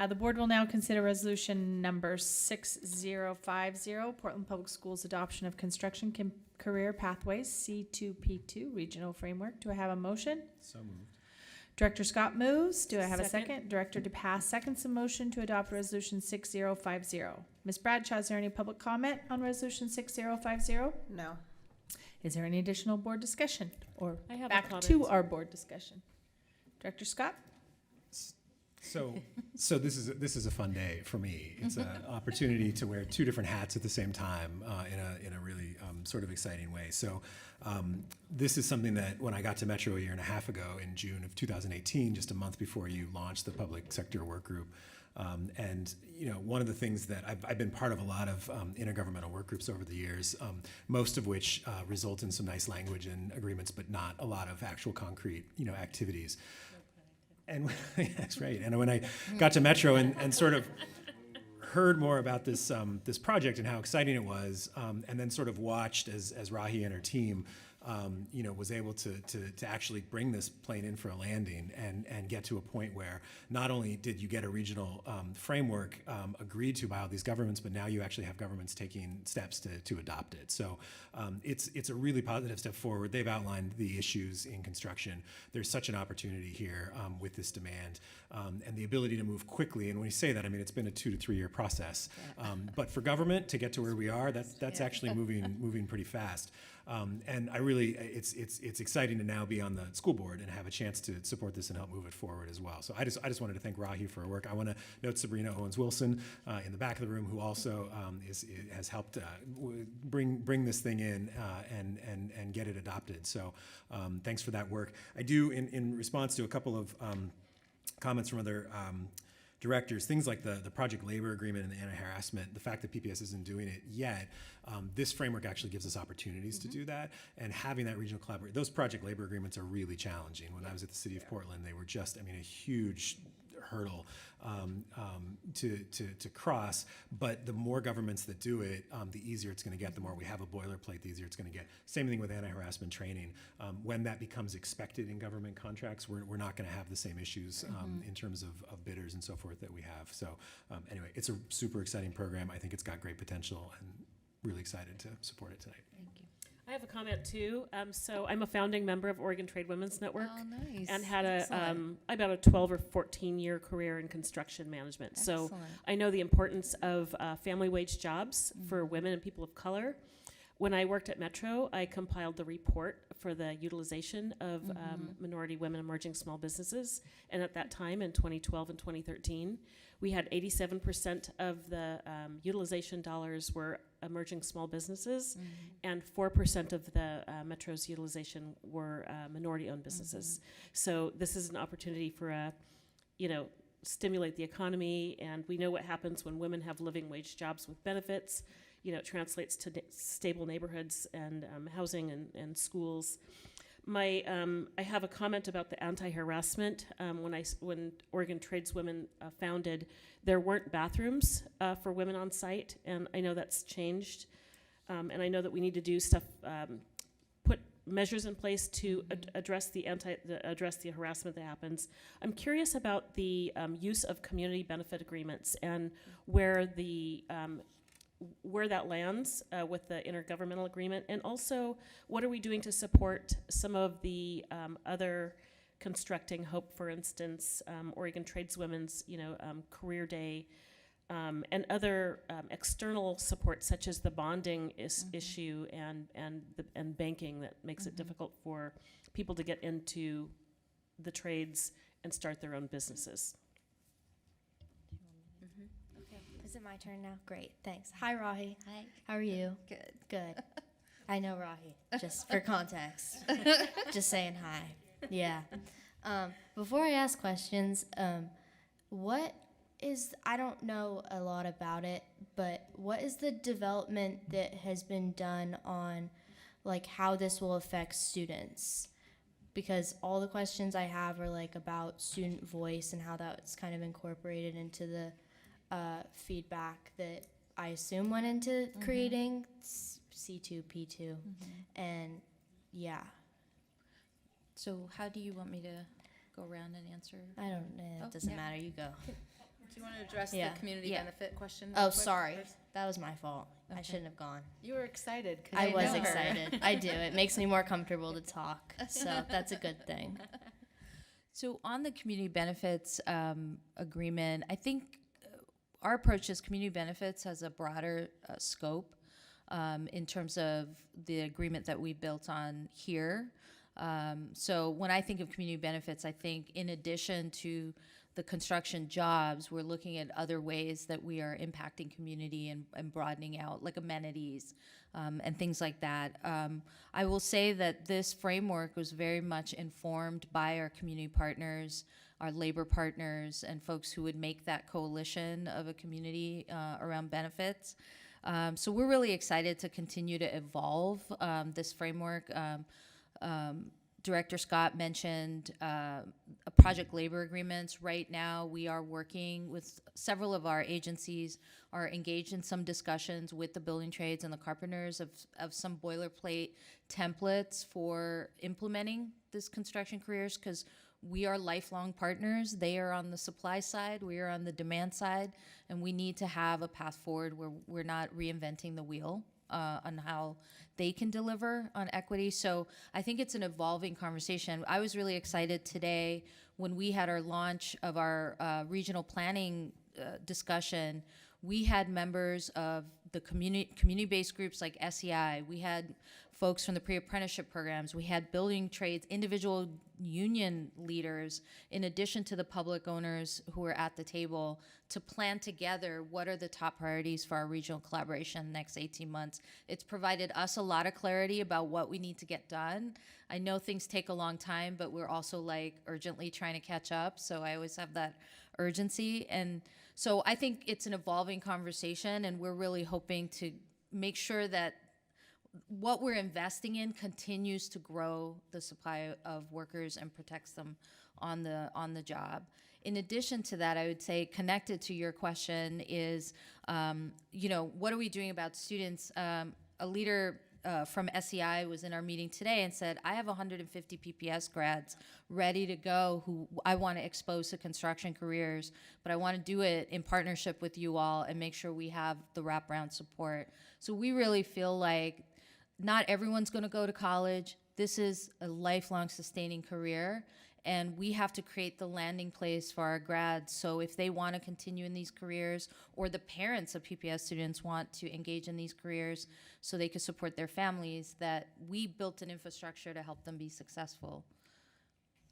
The board will now consider resolution number 6050, Portland Public Schools Adoption of Construction Career Pathways, C2P2 Regional Framework. Do I have a motion? So moved. Director Scott moves. Do I have a Second. second? Director DePass seconds the motion to adopt resolution 6050. Ms. Bradshaw, is there any public comment on resolution 6050? No. Is there any additional board discussion or I have a back comment. to our board discussion? Director Scott? So this is a fun day for me. It's an opportunity to wear two different hats at the same time in a really sort of exciting way. So this is something that when I got to Metro a year and a half ago in June of 2018, just a month before you launched the public sector work group. And one of the things that I've been part of a lot of intergovernmental work groups over the years, most of which result in some nice language and agreements, but not a lot of actual concrete activities. And that's right. And when I got to Metro and sort of heard more about this this project and how exciting it was, and then sort of watched as Rahi and her team, was able to actually bring this plane in for a landing and get to a point where not only did you get a regional framework agreed to by all these governments, but now you actually have governments taking steps to adopt it. So it's a really positive step forward. They've outlined the issues in construction. There's such an opportunity here with this demand and the ability to move quickly. And when you say that, I mean, it's been a 2 to 3 year process. But for government to get to where we are, that's actually moving pretty fast. And I really, it's exciting to now be on the school board and have a chance to support this and help move it forward as well. So I just wanted to thank Rahi for her work. I want to note Sabrina Owens-Wilson in the back of the room, who also has helped bring this thing in and get it adopted. So thanks for that work. I do, in response to a couple of comments from other directors, things like the project labor agreement and the anti-harassment, the fact that PPS isn't doing it yet, this framework actually gives us opportunities to do that, and having that regional collaboration. Those project labor agreements are really challenging. When I was at the city of Portland, they were just, a huge hurdle to cross, but the more governments that do it, the easier it's going to get. The more we have a boilerplate, the easier it's going to get. Same thing with anti-harassment training. When that becomes expected in government contracts, we're not going to have the same issues in terms of bidders and so forth that we have. So anyway, it's a super exciting program. I think it's got great potential, and really excited to support it tonight. Thank you. I have a comment too. So I'm a founding member of Oregon Trade Women's Network. Oh, nice. And had Excellent. about a 12 or 14 year career in construction management. So Excellent. I know the importance of family wage jobs for women and people of color. When I worked at Metro, I compiled the report for the utilization of minority women emerging small businesses. And at that time, in 2012 and 2013, we had 87% of the utilization dollars were emerging small businesses, and 4% of the Metro's utilization were minority-owned businesses. So this is an opportunity for stimulate the economy, and we know what happens when women have living wage jobs with benefits. It translates to stable neighborhoods and housing and schools. I have a comment about the anti-harassment. When Oregon Tradeswomen founded, there weren't bathrooms for women on site, and I know that's changed. And I know that we need to do stuff, put measures in place to address the harassment that happens. I'm curious about the use of community benefit agreements and where that lands with the intergovernmental agreement, and also what are we doing to support some of the other Constructing Hope, for instance, Oregon Tradeswomen's Career Day, and other external support such as the bonding issue and banking that makes it difficult for people to get into the trades and start their own businesses. Okay. Is it my turn now? Great, thanks. Hi, Rahi. Hi. How are you? Good. Good. I know Rahi, just for context. Just saying hi. Yeah. Before I ask questions, I don't know a lot about it, but what is the development that has been done on, like, how this will affect students? Because all the questions I have are, like, about student voice and how that's kind of incorporated into the feedback that I assume went into creating C2, P2. And, yeah. So how do you want me to go around and answer? I don't know. It doesn't matter. You go. Do you want to address Yeah. the community Yeah. benefit question? Oh, real quick sorry. first? That was my fault. I Okay. shouldn't have gone. You were excited. 'Cause I you was know her. excited. I do. It makes me more comfortable to talk. So that's a good thing. So on the community benefits agreement, I think our approach as community benefits has a broader scope in terms of the agreement that we built on here. So when I think of community benefits, I think in addition to the construction jobs, we're looking at other ways that we are impacting community and broadening out, like amenities and things like that. I will say that this framework was very much informed by our community partners, our labor partners, and folks who would make that coalition of a community around benefits. So we're really excited to continue to evolve this framework. Director Scott mentioned project labor agreements. Right now, we are working with several of our agencies, are engaged in some discussions with the building trades and the carpenters of some boilerplate templates for implementing this construction careers, because we are lifelong partners. They are on the supply side, we are on the demand side, and we need to have a path forward where we're not reinventing the wheel on how they can deliver on equity. So I think it's an evolving conversation. I was really excited today when we had our launch of our regional planning discussion. We had members of the community-based groups like SEI. We had folks from the pre-apprenticeship programs. We had building trades, individual union leaders, in addition to the public owners who were at the table to plan together what are the top priorities for our regional collaboration in the next 18 months. It's provided us a lot of clarity about what we need to get done. I know things take a long time, but we're also like urgently trying to catch up. So I always have that urgency. And so I think it's an evolving conversation, and we're really hoping to make sure that what we're investing in continues to grow the supply of workers and protects them on the job. In addition to that, I would say, connected to your question is, what are we doing about students? A leader from SEI was in our meeting today and said, I have 150 PPS grads ready to go who I want to expose to construction careers, but I want to do it in partnership with you all and make sure we have the wraparound support. So we really feel like not everyone's going to go to college. This is a lifelong sustaining career, and we have to create the landing place for our grads. So if they want to continue in these careers, or the parents of PPS students want to engage in these careers so they can support their families, that we built an infrastructure to help them be successful.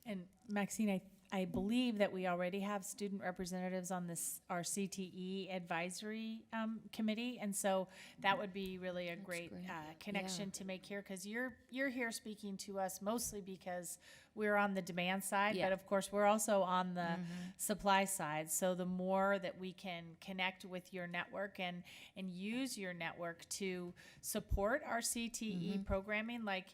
And Maxine, I believe that we already have student representatives on our CTE advisory committee, and so that would be really a great connection to make here, because you're here speaking to us mostly because we're on the demand side, but of course we're also on the supply side. So the more that we can connect with your network and use your network to support our CTE programming, like,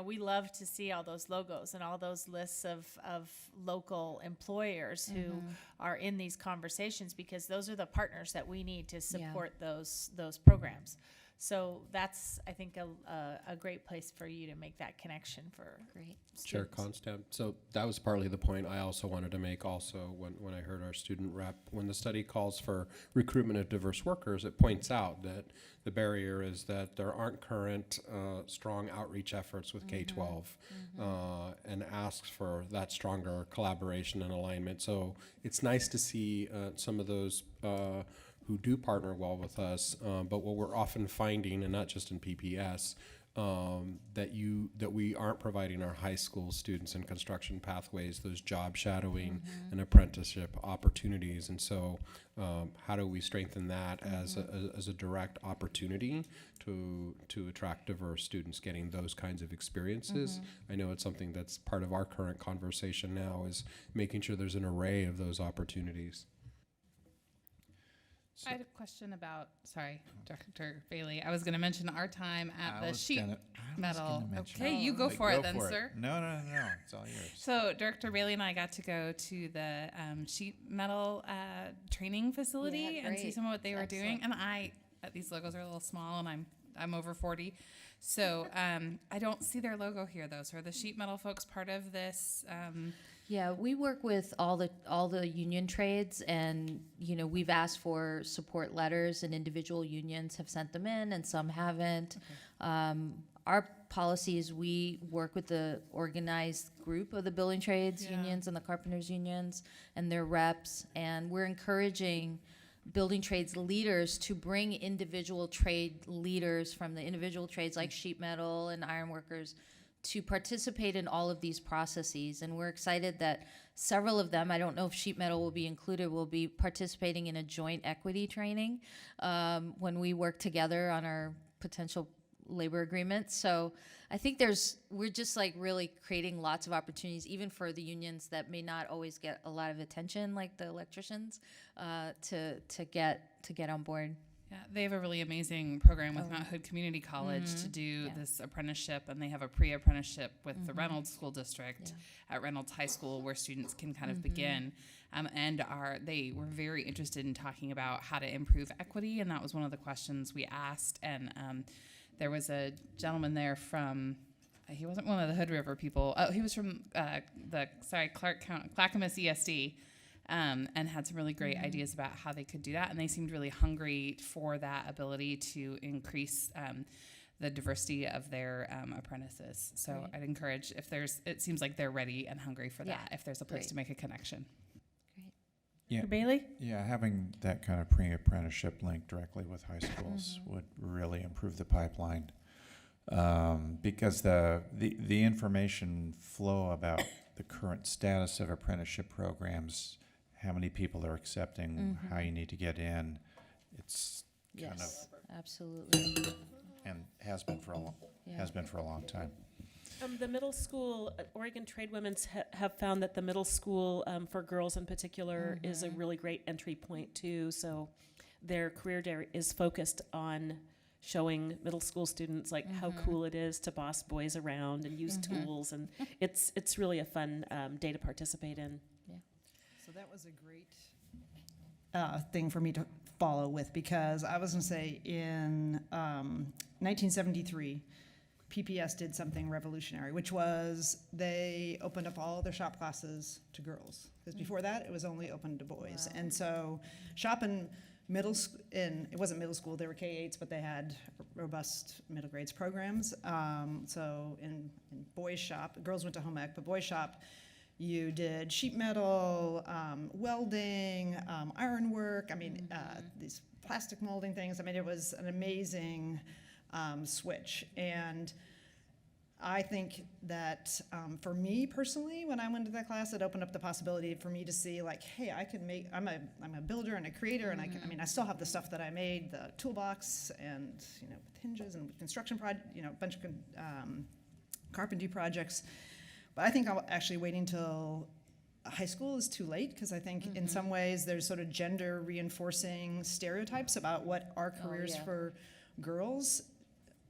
we love to see all those logos and all those lists of local employers who are in these conversations, because those are the partners that we need to support those programs. So that's, I think, a great place for you to make that connection for Great. Chair students. Constant. So that was partly the point I also wanted to make also when I heard our student rep, when the study calls for recruitment of diverse workers, it points out that the barrier is that there aren't current strong outreach efforts with K-12 and asks for that stronger collaboration and alignment. So it's nice to see some of those who do partner well with us, but what we're often finding, and not just in PPS, that we aren't providing our high school students in construction pathways those job shadowing and apprenticeship opportunities. And so how do we strengthen that as a direct opportunity to attract diverse students getting those kinds of experiences? I know it's something that's part of our current conversation now, is making sure there's an array of those opportunities. I had a question about, sorry, Dr. Bailey. I was going to mention our time at the sheet metal. Okay, you go for it then, sir. No, it's all yours. So Director Bailey and I got to go to the sheet metal training facility and see great. some of what they were doing. And these logos are a little small, and I'm over 40. So I don't see their logo here, though. So are the sheet metal folks part of this? Yeah, we work with all the union trades, and we've asked for support letters, and individual unions have sent them in, and some haven't. Our policy is we work with the organized group of the building trades unions and the carpenters unions and their reps, and we're encouraging building trades leaders to bring individual trade leaders from the individual trades like sheet metal and iron workers to participate in all of these processes. And we're excited that several of them, I don't know if sheet metal will be included, will be participating in a joint equity training when we work together on our potential labor agreements. So I think we're just like really creating lots of opportunities, even for the unions that may not always get a lot of attention, like the electricians, to get on board. Yeah, they have a really amazing program with Mount Hood Community College to do this apprenticeship, and they have a pre-apprenticeship with the Reynolds School District at Reynolds High School where students can kind of begin. And they were very interested in talking about how to improve equity, and that was one of the questions we asked. And there was a gentleman there from, he wasn't one of the Hood River people. Oh, he was from Clackamas ESD. And had some really great ideas about how they could do that. And they seemed really hungry for that ability to increase the diversity of their apprentices. So Great. I'd encourage, it seems like they're ready and hungry for that, if there's a place Great. to make a connection. Yeah. Dr. Bailey? Yeah, having that kind of pre-apprenticeship link directly with high schools would really improve the pipeline. Because the information flow about the current status of apprenticeship programs, how many people are accepting, how you need to get in, it's kind of, Absolutely. and has been for a long time. The middle school, Oregon Trade Women's have found that the middle school, for girls in particular, is a really great entry point too. So their career day is focused on showing middle school students like how cool it is to boss boys around and use tools, and it's really a fun day to participate in. So that was a great thing for me to follow with, because I was going to say in 1973, PPS did something revolutionary, which was they opened up all their shop classes to girls. Because before that, it was only open to boys. And so shop in middle school, it wasn't middle school, they were K-8s, but they had robust middle grades programs. So in boys shop, girls went to home ec, but boys shop, you did sheet metal, welding, ironwork, these plastic molding things. It was an amazing switch. And I think that for me personally, when I went to that class, it opened up the possibility for me to see like, hey, I can make, I'm a builder and a creator, and I still have the stuff that I made, the toolbox, and with hinges and construction a bunch of carpentry projects. But I think I'll actually waiting till high school is too late, because I think in some ways there's sort of gender reinforcing stereotypes about what are careers for girls.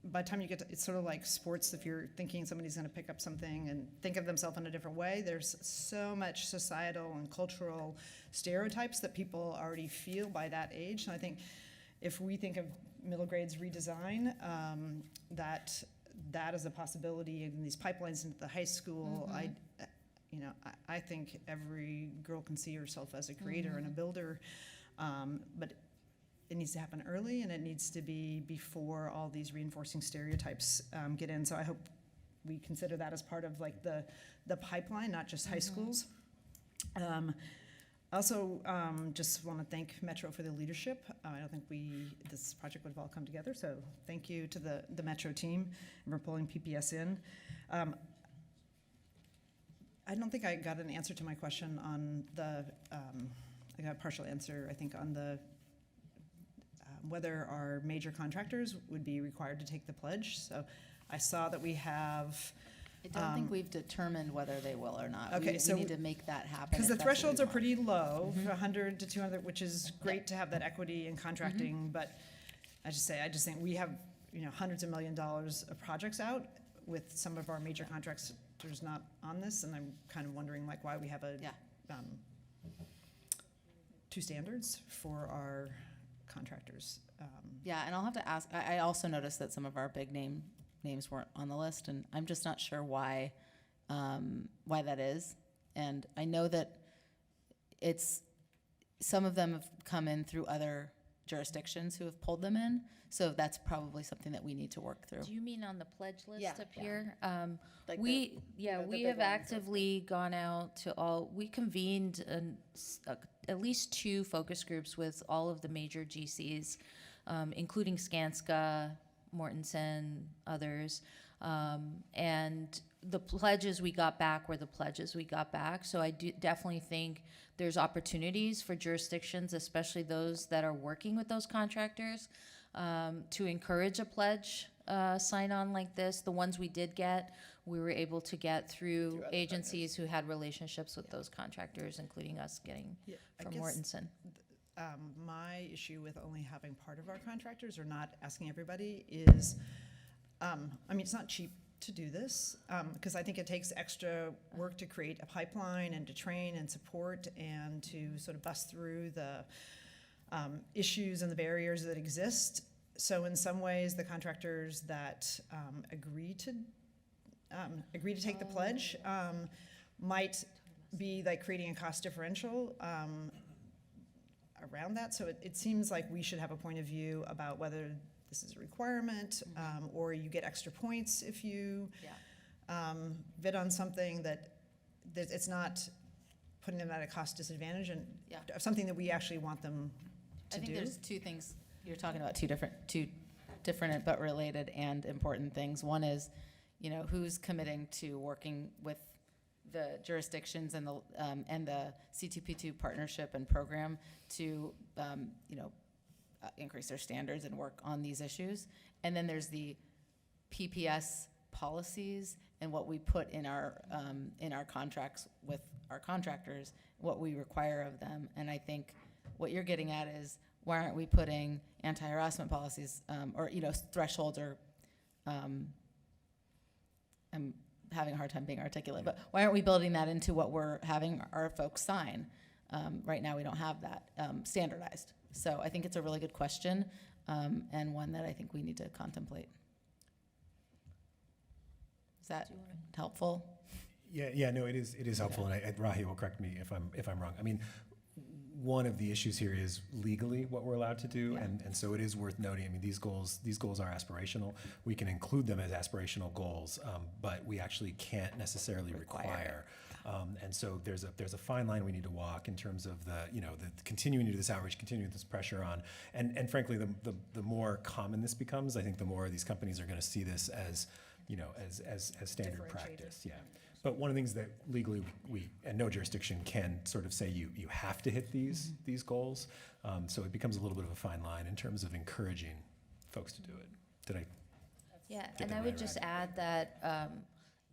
By the time you get to, it's sort of like sports. If you're thinking somebody's going to pick up something and think of themselves in a different way, there's so much societal and cultural stereotypes that people already feel by that age. And I think if we think of middle grades redesign, that is a possibility in these pipelines into the high school. I think every girl can see herself as a creator and a builder, but it needs to happen early, and it needs to be before all these reinforcing stereotypes get in. So I hope we consider that as part of like the pipeline, not just high schools. Also, just want to thank Metro for the leadership. I don't think this project would have all come together, so thank you to the Metro team for pulling PPS in. I don't think I got an answer to my question on I got a partial answer, I think, on the whether our major contractors would be required to take the pledge. So I saw that we have. I don't think we've determined whether they will or not. Okay, we need to make that happen. Because the if that's what we thresholds are want. pretty low, 100 to 200, which is great to have that equity in contracting. But I just think we have hundreds of $1 million of projects out with some of our major contractors not on this, and I'm kind of wondering like why we have two standards for our contractors. Yeah, and I'll have to ask. I also noticed that some of our big names weren't on the list, and I'm just not sure why that is. And I know that some of them have come in through other jurisdictions who have pulled them in, so that's probably something that we need to work through. Do you mean on the pledge list Yeah, up yeah. here? Like We the we big have ones. actively gone out to all. We convened at least 2 focus groups with all of the major GCs, including Skanska, Mortensen, others, and the pledges we got back were the pledges we got back. So I do definitely think there's opportunities for jurisdictions, especially those that are working with those contractors, to encourage a pledge sign-on like this. The ones we did get, we were able to get through agencies who had relationships with those contractors, including us getting from Mortensen. My issue with only having part of our contractors or not asking everybody is, it's not cheap to do this, because I think it takes extra work to create a pipeline and to train and support and to sort of bust through the issues and the barriers that exist. So in some ways, the contractors that agree to take the pledge might be like creating a cost differential around that. So it seems like we should have a point of view about whether this is a requirement, or you get extra points if you bid on something that it's not putting them at a cost disadvantage, and something that we actually want them to do. I think there's 2 things. You're talking about two different but related and important things. One is, who's committing to working with the jurisdictions and the C2P2 partnership and program to increase their standards and work on these issues. And then there's the PPS policies and what we put in our contracts with our contractors, what we require of them. And I think what you're getting at is, why aren't we putting anti-harassment policies or thresholds, or I'm having a hard time being articulate, but why aren't we building that into what we're having our folks sign? Right now we don't have that standardized. So I think it's a really good question, and one that I think we need to contemplate. Is that helpful? Yeah, no, it is helpful, and Rahi will correct me if I'm wrong. I mean, one of the issues here is legally what we're allowed to do, and so it is worth noting. I mean, these goals are aspirational. We can include them as aspirational goals, but we actually can't necessarily require. And so there's a fine line we need to walk in terms of the continuing to do this outreach, continuing this pressure on, and frankly, the more common this becomes, I think the more these companies are going to see this as standard practice. Yeah. But one of the things that legally we and no jurisdiction can sort of say you have to hit these goals. So it becomes a little bit of a fine line in terms of encouraging folks to do it. Did I? Yeah, get and that I right, would just add that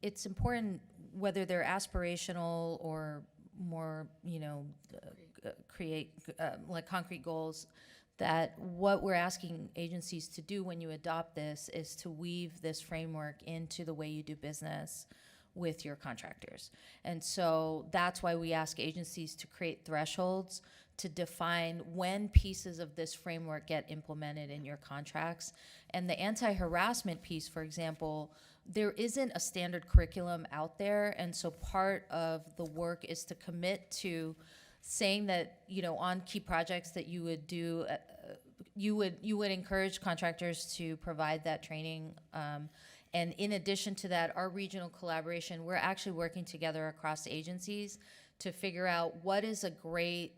it's important, whether they're aspirational or more, create like concrete goals, that what we're asking agencies to do when you adopt this is to weave this framework into the way you do business with your contractors. And so that's why we ask agencies to create thresholds to define when pieces of this framework get implemented in your contracts. And the anti-harassment piece, for example, there isn't a standard curriculum out there, and so part of the work is to commit to saying that, you know, on key projects that you would do, you would encourage contractors to provide that training. And in addition to that, our regional collaboration, we're actually working together across agencies to figure out what is a great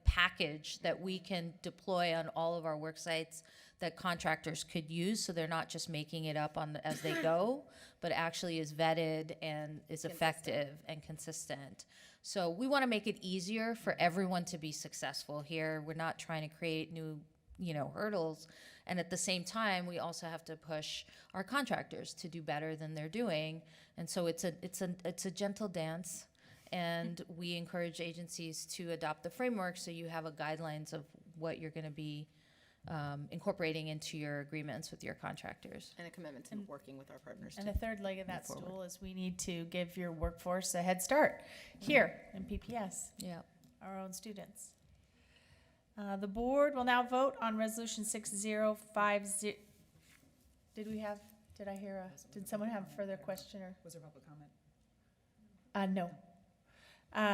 package that we can deploy on all of our work sites that contractors could use, so they're not just making it up as they go, but actually is vetted and is effective and consistent. So we want to make it easier for everyone to be successful here. We're not trying to create new, hurdles. And at the same time, we also have to push our contractors to do better than they're doing. And so it's a gentle dance. And we encourage agencies to adopt the framework so you have a guidelines of what you're going to be incorporating into your agreements with your contractors. And a commitment to working with our partners. And the third leg of that stool is we need to give your workforce a head start here in PPS. Yeah. Our own students. The board will now vote on resolution 6050. Did someone have a further question or? Was there public comment? No.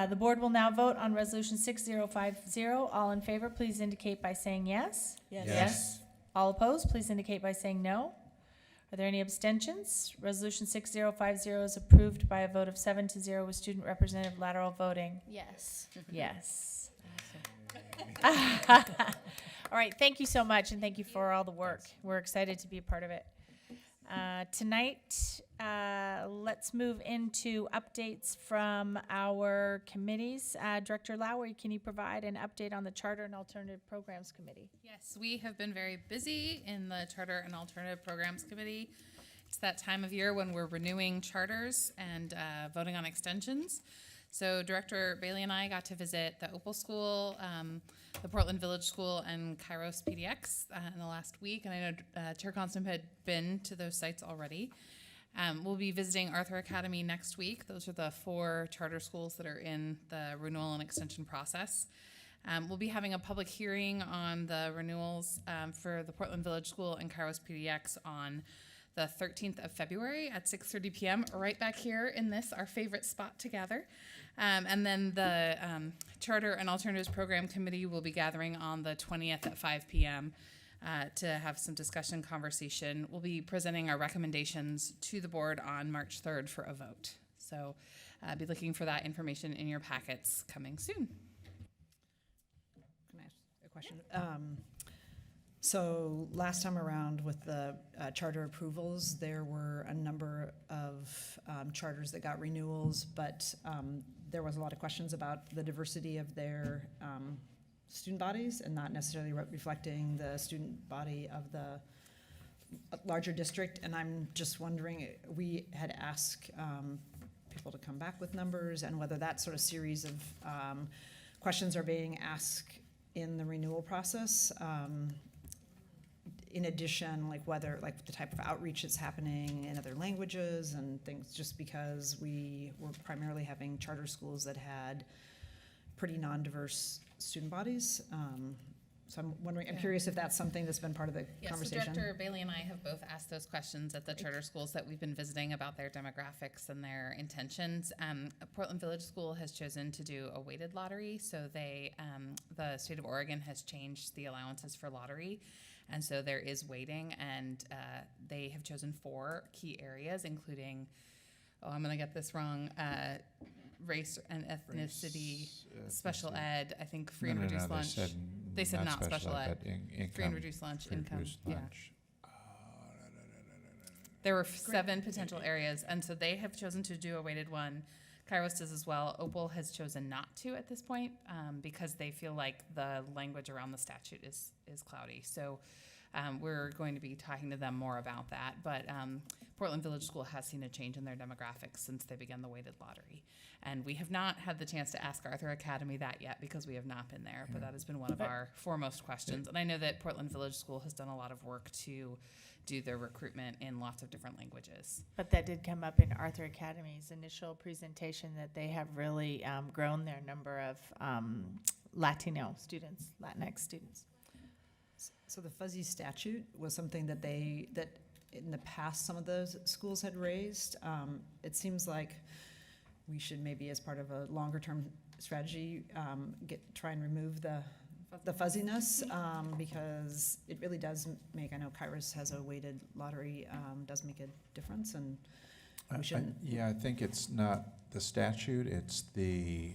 The board will now vote on resolution 6050. All in favor, please indicate by saying yes. Yes. Yes. All opposed, please indicate by saying no. Are there any abstentions? Resolution 6050 is approved by a vote of 7-0 with student representative lateral voting. Yes. Yes. All right, thank you so much, and thank you for all the work. We're excited to be a part of it. Tonight, let's move into updates from our committees. Director Lowry, can you provide an update on the Charter and Alternative Programs Committee? Yes, we have been very busy in the Charter and Alternative Programs Committee. It's that time of year when we're renewing charters and voting on extensions. So Director Bailey and I got to visit the Opal School, the Portland Village School, and Kairos PDX in the last week, and I know Chair Constant had been to those sites already. We'll be visiting Arthur Academy next week. Those are the 4 charter schools that are in the renewal and extension process. We'll be having a public hearing on the renewals for the Portland Village School and Kairos PDX on the 13th of February at 6:30 p.m. right back here in this, our favorite spot to gather. And then the Charter and Alternatives Program Committee will be gathering on the 20th at 5 p.m. To have some discussion conversation. We'll be presenting our recommendations to the board on March 3rd for a vote. So be looking for that information in your packets coming soon. Can I ask a question? So last time around with the charter approvals, there were a number of charters that got renewals, but there was a lot of questions about the diversity of their student bodies and not necessarily reflecting the student body of the larger district. And I'm just wondering, we had asked people to come back with numbers and whether that sort of series of questions are being asked in the renewal process. In addition, whether the type of outreach is happening in other languages and things, just because we were primarily having charter schools that had pretty non-diverse student bodies. So I'm wondering, I'm curious if that's something that's been part of the conversation. So Director Bailey and I have both asked those questions at the charter schools that we've been visiting about their demographics and their intentions. Portland Village School has chosen to do a weighted lottery, so they, the state of Oregon has changed the allowances for lottery, and so there is weighting, and they have chosen 4 key areas, including, I'm going to get this wrong, race and ethnicity, special ed, I think free and reduced lunch. They said not special ed. Free and reduced lunch, income. Yeah. There were 7 potential areas, and so they have chosen to do a weighted one. Kairos does as well. Opal has chosen not to at this point because they feel like the language around the statute is cloudy. So we're going to be talking to them more about that. But Portland Village School has seen a change in their demographics since they began the weighted lottery. And we have not had the chance to ask Arthur Academy that yet because we have not been there, but that has been one of our foremost questions. And I know that Portland Village School has done a lot of work to do their recruitment in lots of different languages. But that did come up in Arthur Academy's initial presentation, that they have really grown their number of Latino students, Latinx students. So the fuzzy statute was something that that in the past, some of those schools had raised. It seems like we should maybe, as part of a longer-term strategy, try and remove the fuzziness, because it really does make, I know Kairos has a weighted lottery, does make a difference, and we shouldn't. Yeah, I think it's not the statute, it's the,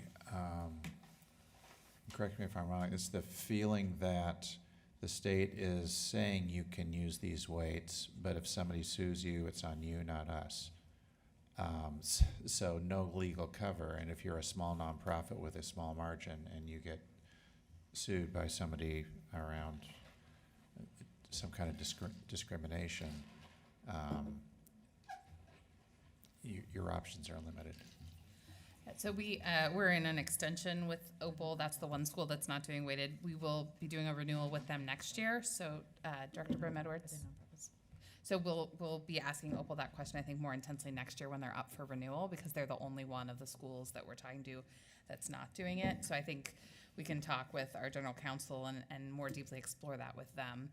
correct me if I'm wrong, it's the feeling that the state is saying you can use these weights, but if somebody sues you, it's on you, not us. So no legal cover, and if you're a small nonprofit with a small margin and you get sued by somebody around some kind of discrimination, your options are limited. So we're in an extension with Opal. That's the one school that's not doing weighted. We will be doing a renewal with them next year. So Director Brim Edwards. So we'll be asking Opal that question, I think, more intensely next year when they're up for renewal, because they're the only one of the schools that we're talking to that's not doing it. So I think we can talk with our general counsel and more deeply explore that with them,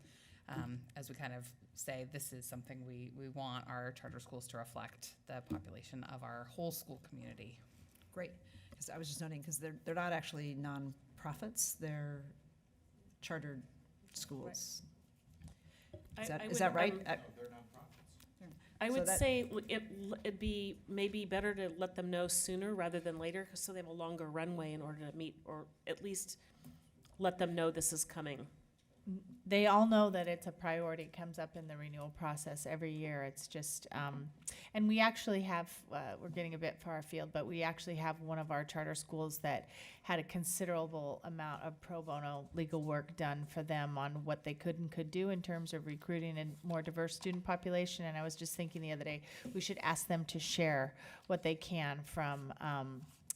as we kind of say this is something we want our charter schools to reflect the population of our whole school community. Great, because I was just noting, because they're not actually nonprofits, they're chartered schools. Is that right? I So would that- say it'd be maybe better to let them know sooner rather than later, so they have a longer runway in order to meet, or at least let them know this is coming. They all know that it's a priority. It comes up in the renewal process every year. It's just, and we actually have, we're getting a bit far afield, but we actually have one of our charter schools that had a considerable amount of pro bono legal work done for them on what they could and could do in terms of recruiting a more diverse student population. And I was just thinking the other day, we should ask them to share what they can from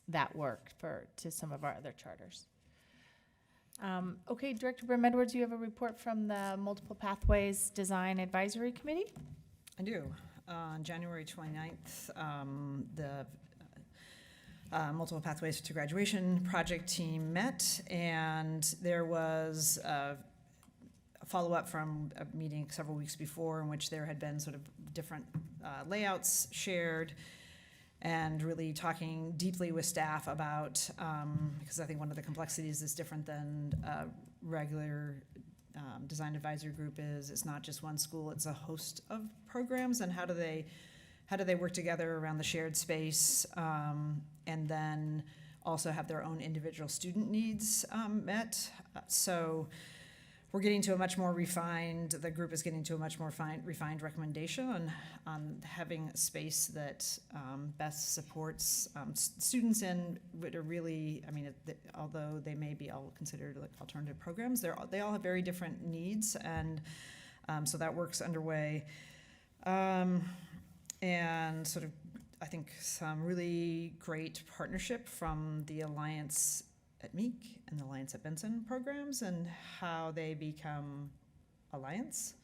that work to some of our other charters. Okay, Director Brim Edwards, you have a report from the Multiple Pathways Design Advisory Committee? I do. On January 29th, the Multiple Pathways to Graduation project team met, and there was a follow-up from a meeting several weeks before in which there had been sort of different layouts shared, and really talking deeply with staff about, because I think one of the complexities is different than a regular design advisory group is. It's not just one school, it's a host of programs, and how do they work together around the shared space, and then also have their own individual student needs met. So we're getting to a much more refined, the group is getting to a much more refined recommendation on having a space that best supports students in what are really, I mean, although they may be all considered like alternative programs, they all have very different needs, and so that work's underway. And sort of, I think, some really great partnership from the Alliance at Meek and the Alliance at Benson programs, and how they become Alliance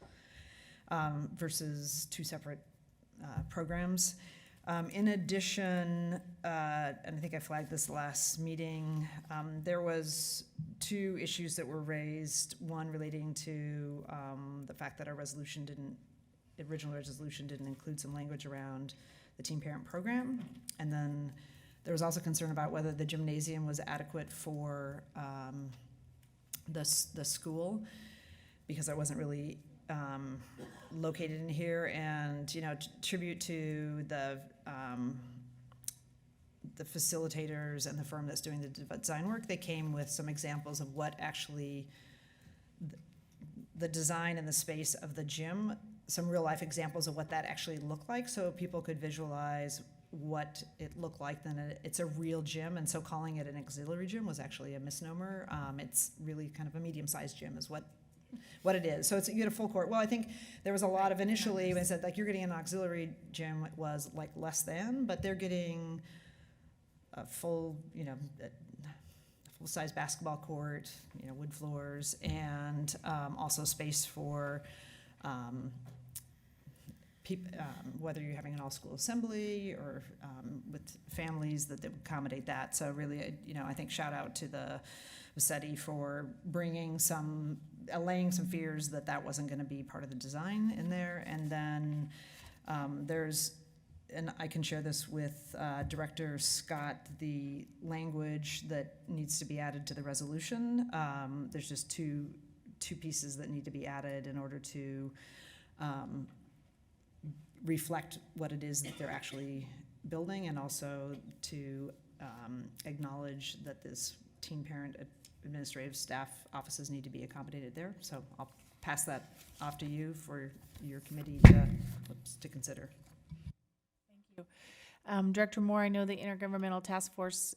versus two separate programs. In addition, and I think I flagged this last meeting, there was two issues that were raised. One relating to the fact that our original resolution didn't include some language around the teen parent program, and then there was also concern about whether the gymnasium was adequate for the school, because it wasn't really located in here. And, you know, tribute to the facilitators and the firm that's doing the design work. They came with some examples of what actually the design and the space of the gym, some real life examples of what that actually looked like, so people could visualize what it looked like. Then it's a real gym, and so calling it an auxiliary gym was actually a misnomer. It's really kind of a medium-sized gym is what it is. So you get a full court. Well, I think there was a lot of initially when I said like you're getting an auxiliary gym, it was like less than, but they're getting a full, full-size basketball court, wood floors, and also space for whether you're having an all-school assembly or with families that would accommodate that. So really, I think shout out to the Vassetti for allaying some fears that wasn't going to be part of the design in there. And then and I can share this with Director Scott, the language that needs to be added to the resolution. There's just two pieces that need to be added in order to reflect what it is that they're actually building, and also to acknowledge that this teen parent administrative staff offices need to be accommodated there. So I'll pass that off to you for your committee to consider. Thank you. Director Moore, I know the Intergovernmental Task Force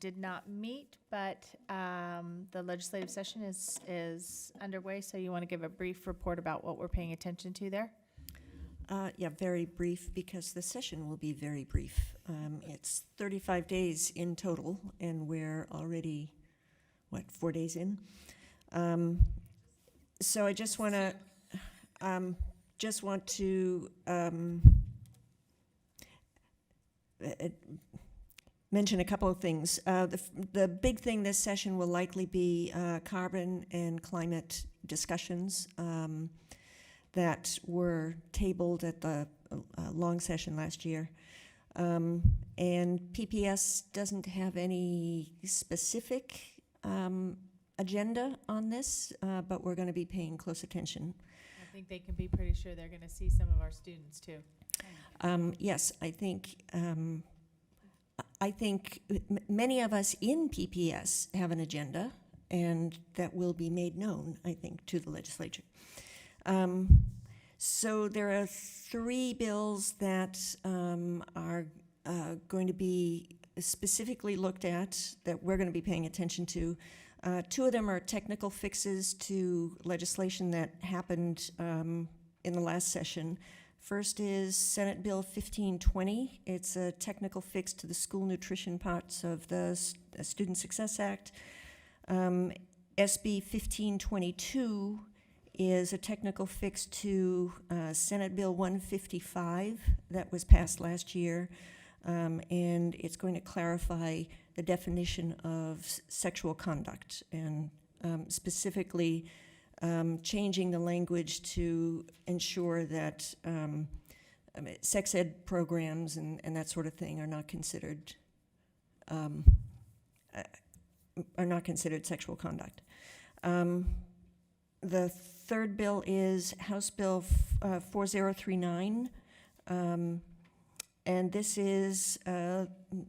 did not meet, but the legislative session is underway, so you want to give a brief report about what we're paying attention to there? Yeah, very brief, because the session will be very brief. It's 35 days in total, and we're already, 4 days in? So I just want to mention a couple of things. The big thing this session will likely be carbon and climate discussions that were tabled at the long session last year. And PPS doesn't have any specific agenda on this, but we're going to be paying close attention. I think they can be pretty sure they're going to see some of our students too. Yes, I think many of us in PPS have an agenda, and that will be made known, I think, to the legislature. So there are 3 bills that are going to be specifically looked at that we're going to be paying attention to. 2 of them are technical fixes to legislation that happened in the last session. First is Senate Bill 1520. It's a technical fix to the school nutrition parts of the Student Success Act. SB 1522 is a technical fix to Senate Bill 155 that was passed last year, and it's going to clarify the definition of sexual conduct, and specifically changing the language to ensure that sex ed programs and that sort of thing are not considered sexual conduct. The third bill is House Bill 4039, and this is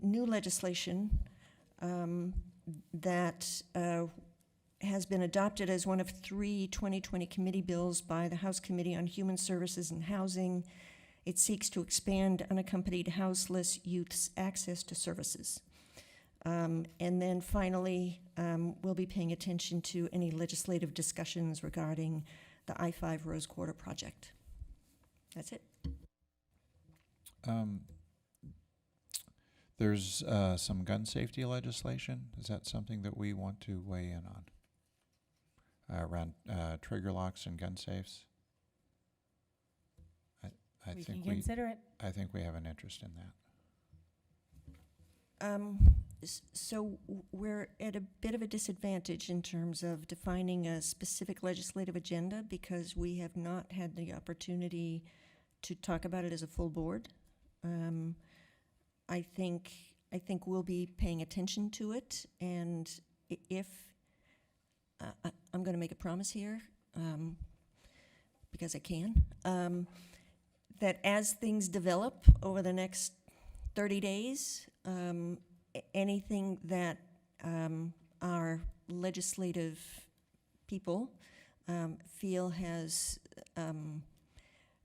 new legislation that has been adopted as one of 3 2020 committee bills by the House Committee on Human Services and Housing. It seeks to expand unaccompanied houseless youth's access to services. And then finally, we'll be paying attention to any legislative discussions regarding the I-5 Rose Quarter project. That's it. There's some gun safety legislation. Is that something that we want to weigh in on? Around trigger locks and gun safes? I We think can consider it. I think we have an interest in that. So we're at a bit of a disadvantage in terms of defining a specific legislative agenda, because we have not had the opportunity to talk about it as a full board. I think we'll be paying attention to it, and if I'm going to make a promise here, because I can, that as things develop over the next 30 days, anything that our legislative people feel has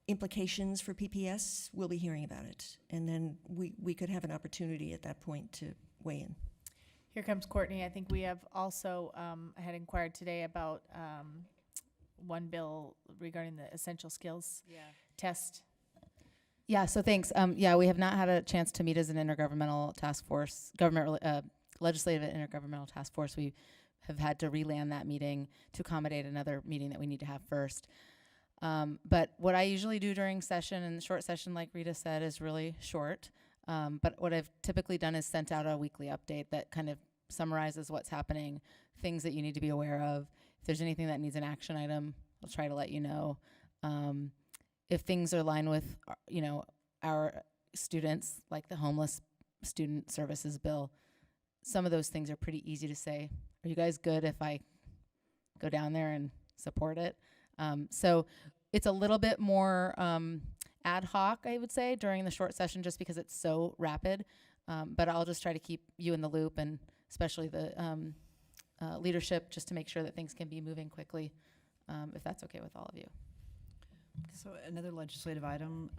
implications for PPS, we'll be hearing about it. And then we could have an opportunity at that point to weigh in. Here comes Courtney. I think we have also had inquired today about one bill regarding the essential skills test. Yeah, so thanks. Yeah, we have not had a chance to meet as an intergovernmental task force, legislative and intergovernmental task force. We have had to reland that meeting to accommodate another meeting that we need to have first. But what I usually do during session, and the short session, like Rita said, is really short. But what I've typically done is sent out a weekly update that kind of summarizes what's happening, things that you need to be aware of. If there's anything that needs an action item, I'll try to let you know. If things are aligned with, our students, like the homeless student services bill, some of those things are pretty easy to say. Are you guys good if I go down there and support it? So it's a little bit more ad hoc, I would say, during the short session, just because it's so rapid. But I'll just try to keep you in the loop, and especially the leadership, just to make sure that things can be moving quickly, if that's okay with all of you. So another legislative item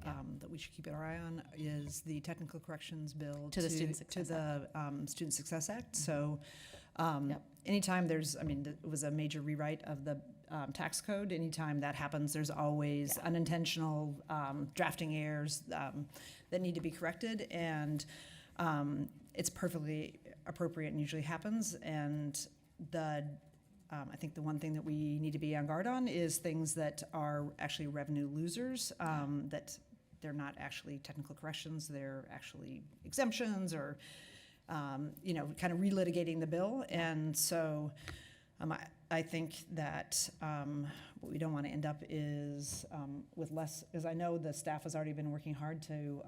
that we should keep our eye on is the technical corrections bill To the Student Success Student Success Act. So anytime there's, it was a major rewrite of the tax code. Anytime that happens, there's always unintentional drafting errors that need to be corrected, and it's perfectly appropriate and usually happens. And I think the one thing that we need to be on guard on is things that are actually revenue losers, that they're not actually technical corrections, they're actually exemptions or, kind of relitigating the bill. And so I think that what we don't want to end up is with less, as I know the staff has already been working hard to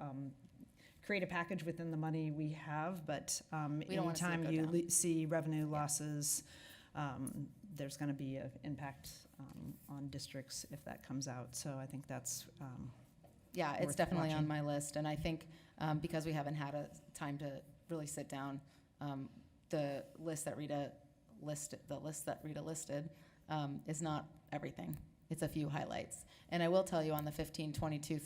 create a package within the money we have, but We don't wanna see it anytime go you down. see revenue losses, there's going to be an impact on districts if that comes out. So I think that's Yeah, it's worth definitely on watching. my list, and I think because we haven't had a time to really sit down, the list that Rita listed is not everything. It's a few highlights. And I will tell you on the 1522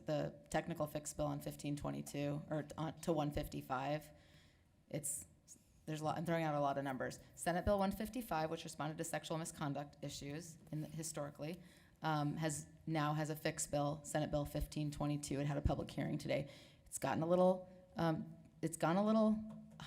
the technical fix bill on 1522 or to 155, there's a lot. I'm throwing out a lot of numbers. Senate Bill 155, which responded to sexual misconduct issues historically, has a fixed bill, Senate Bill 1522. It had a public hearing today. It's gone a little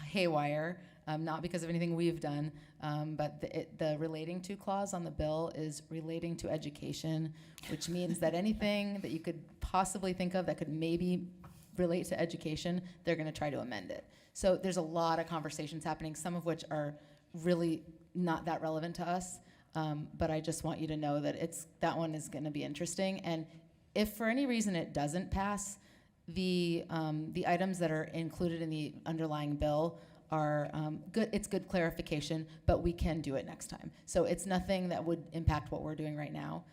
haywire, not because of anything we've done, but the relating to clause on the bill is relating to education, which means that anything that you could possibly think of that could maybe relate to education, they're going to try to amend it. So there's a lot of conversations happening, some of which are really not that relevant to us. But I just want you to know that that one is going to be interesting. And if for any reason it doesn't pass, the items that are included in the underlying bill are good. It's good clarification, but we can do it next time. So it's nothing that would impact what we're doing right now.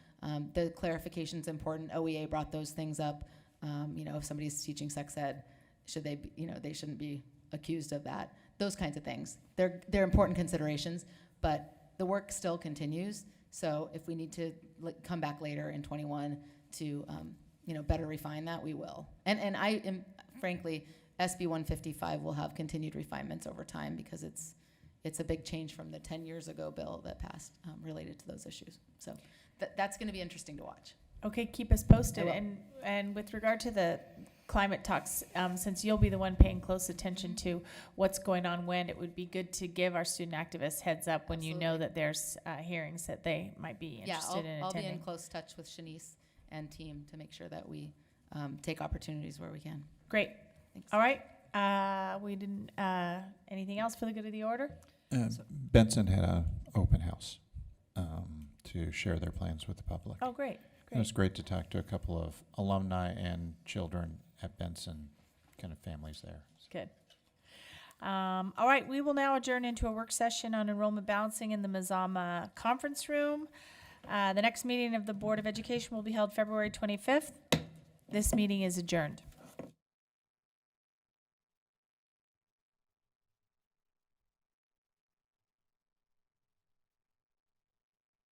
The clarification is important. OEA brought those things up. If somebody's teaching sex ed, should they be, they shouldn't be accused of that. Those kinds of things. They're important considerations, but the work still continues. So if we need to come back later in 21 to better refine that, we will. And I am frankly, SB 155 will have continued refinements over time because it's a big change from the 10 years ago bill that passed related to those issues. So that's going to be interesting to watch. Okay, keep us posted. I will. And with regard to the climate talks, since you'll be the one paying close attention to what's going on when, it would be good to give our student activists heads up when you know that there's hearings that they might be interested in I'll be attending. in close touch with Shanice and team to make sure that we take opportunities where we can. Great. Thanks. All right. We didn't, anything else for the good of the order? Benson had an open house to share their plans with the public. Oh, great. It was great to talk to a couple of alumni and children at Benson, kind of families there. Good. All right, we will now adjourn into a work session on enrollment balancing in the Mazama conference room. The next meeting of the Board of Education will be held February 25th. This meeting is adjourned.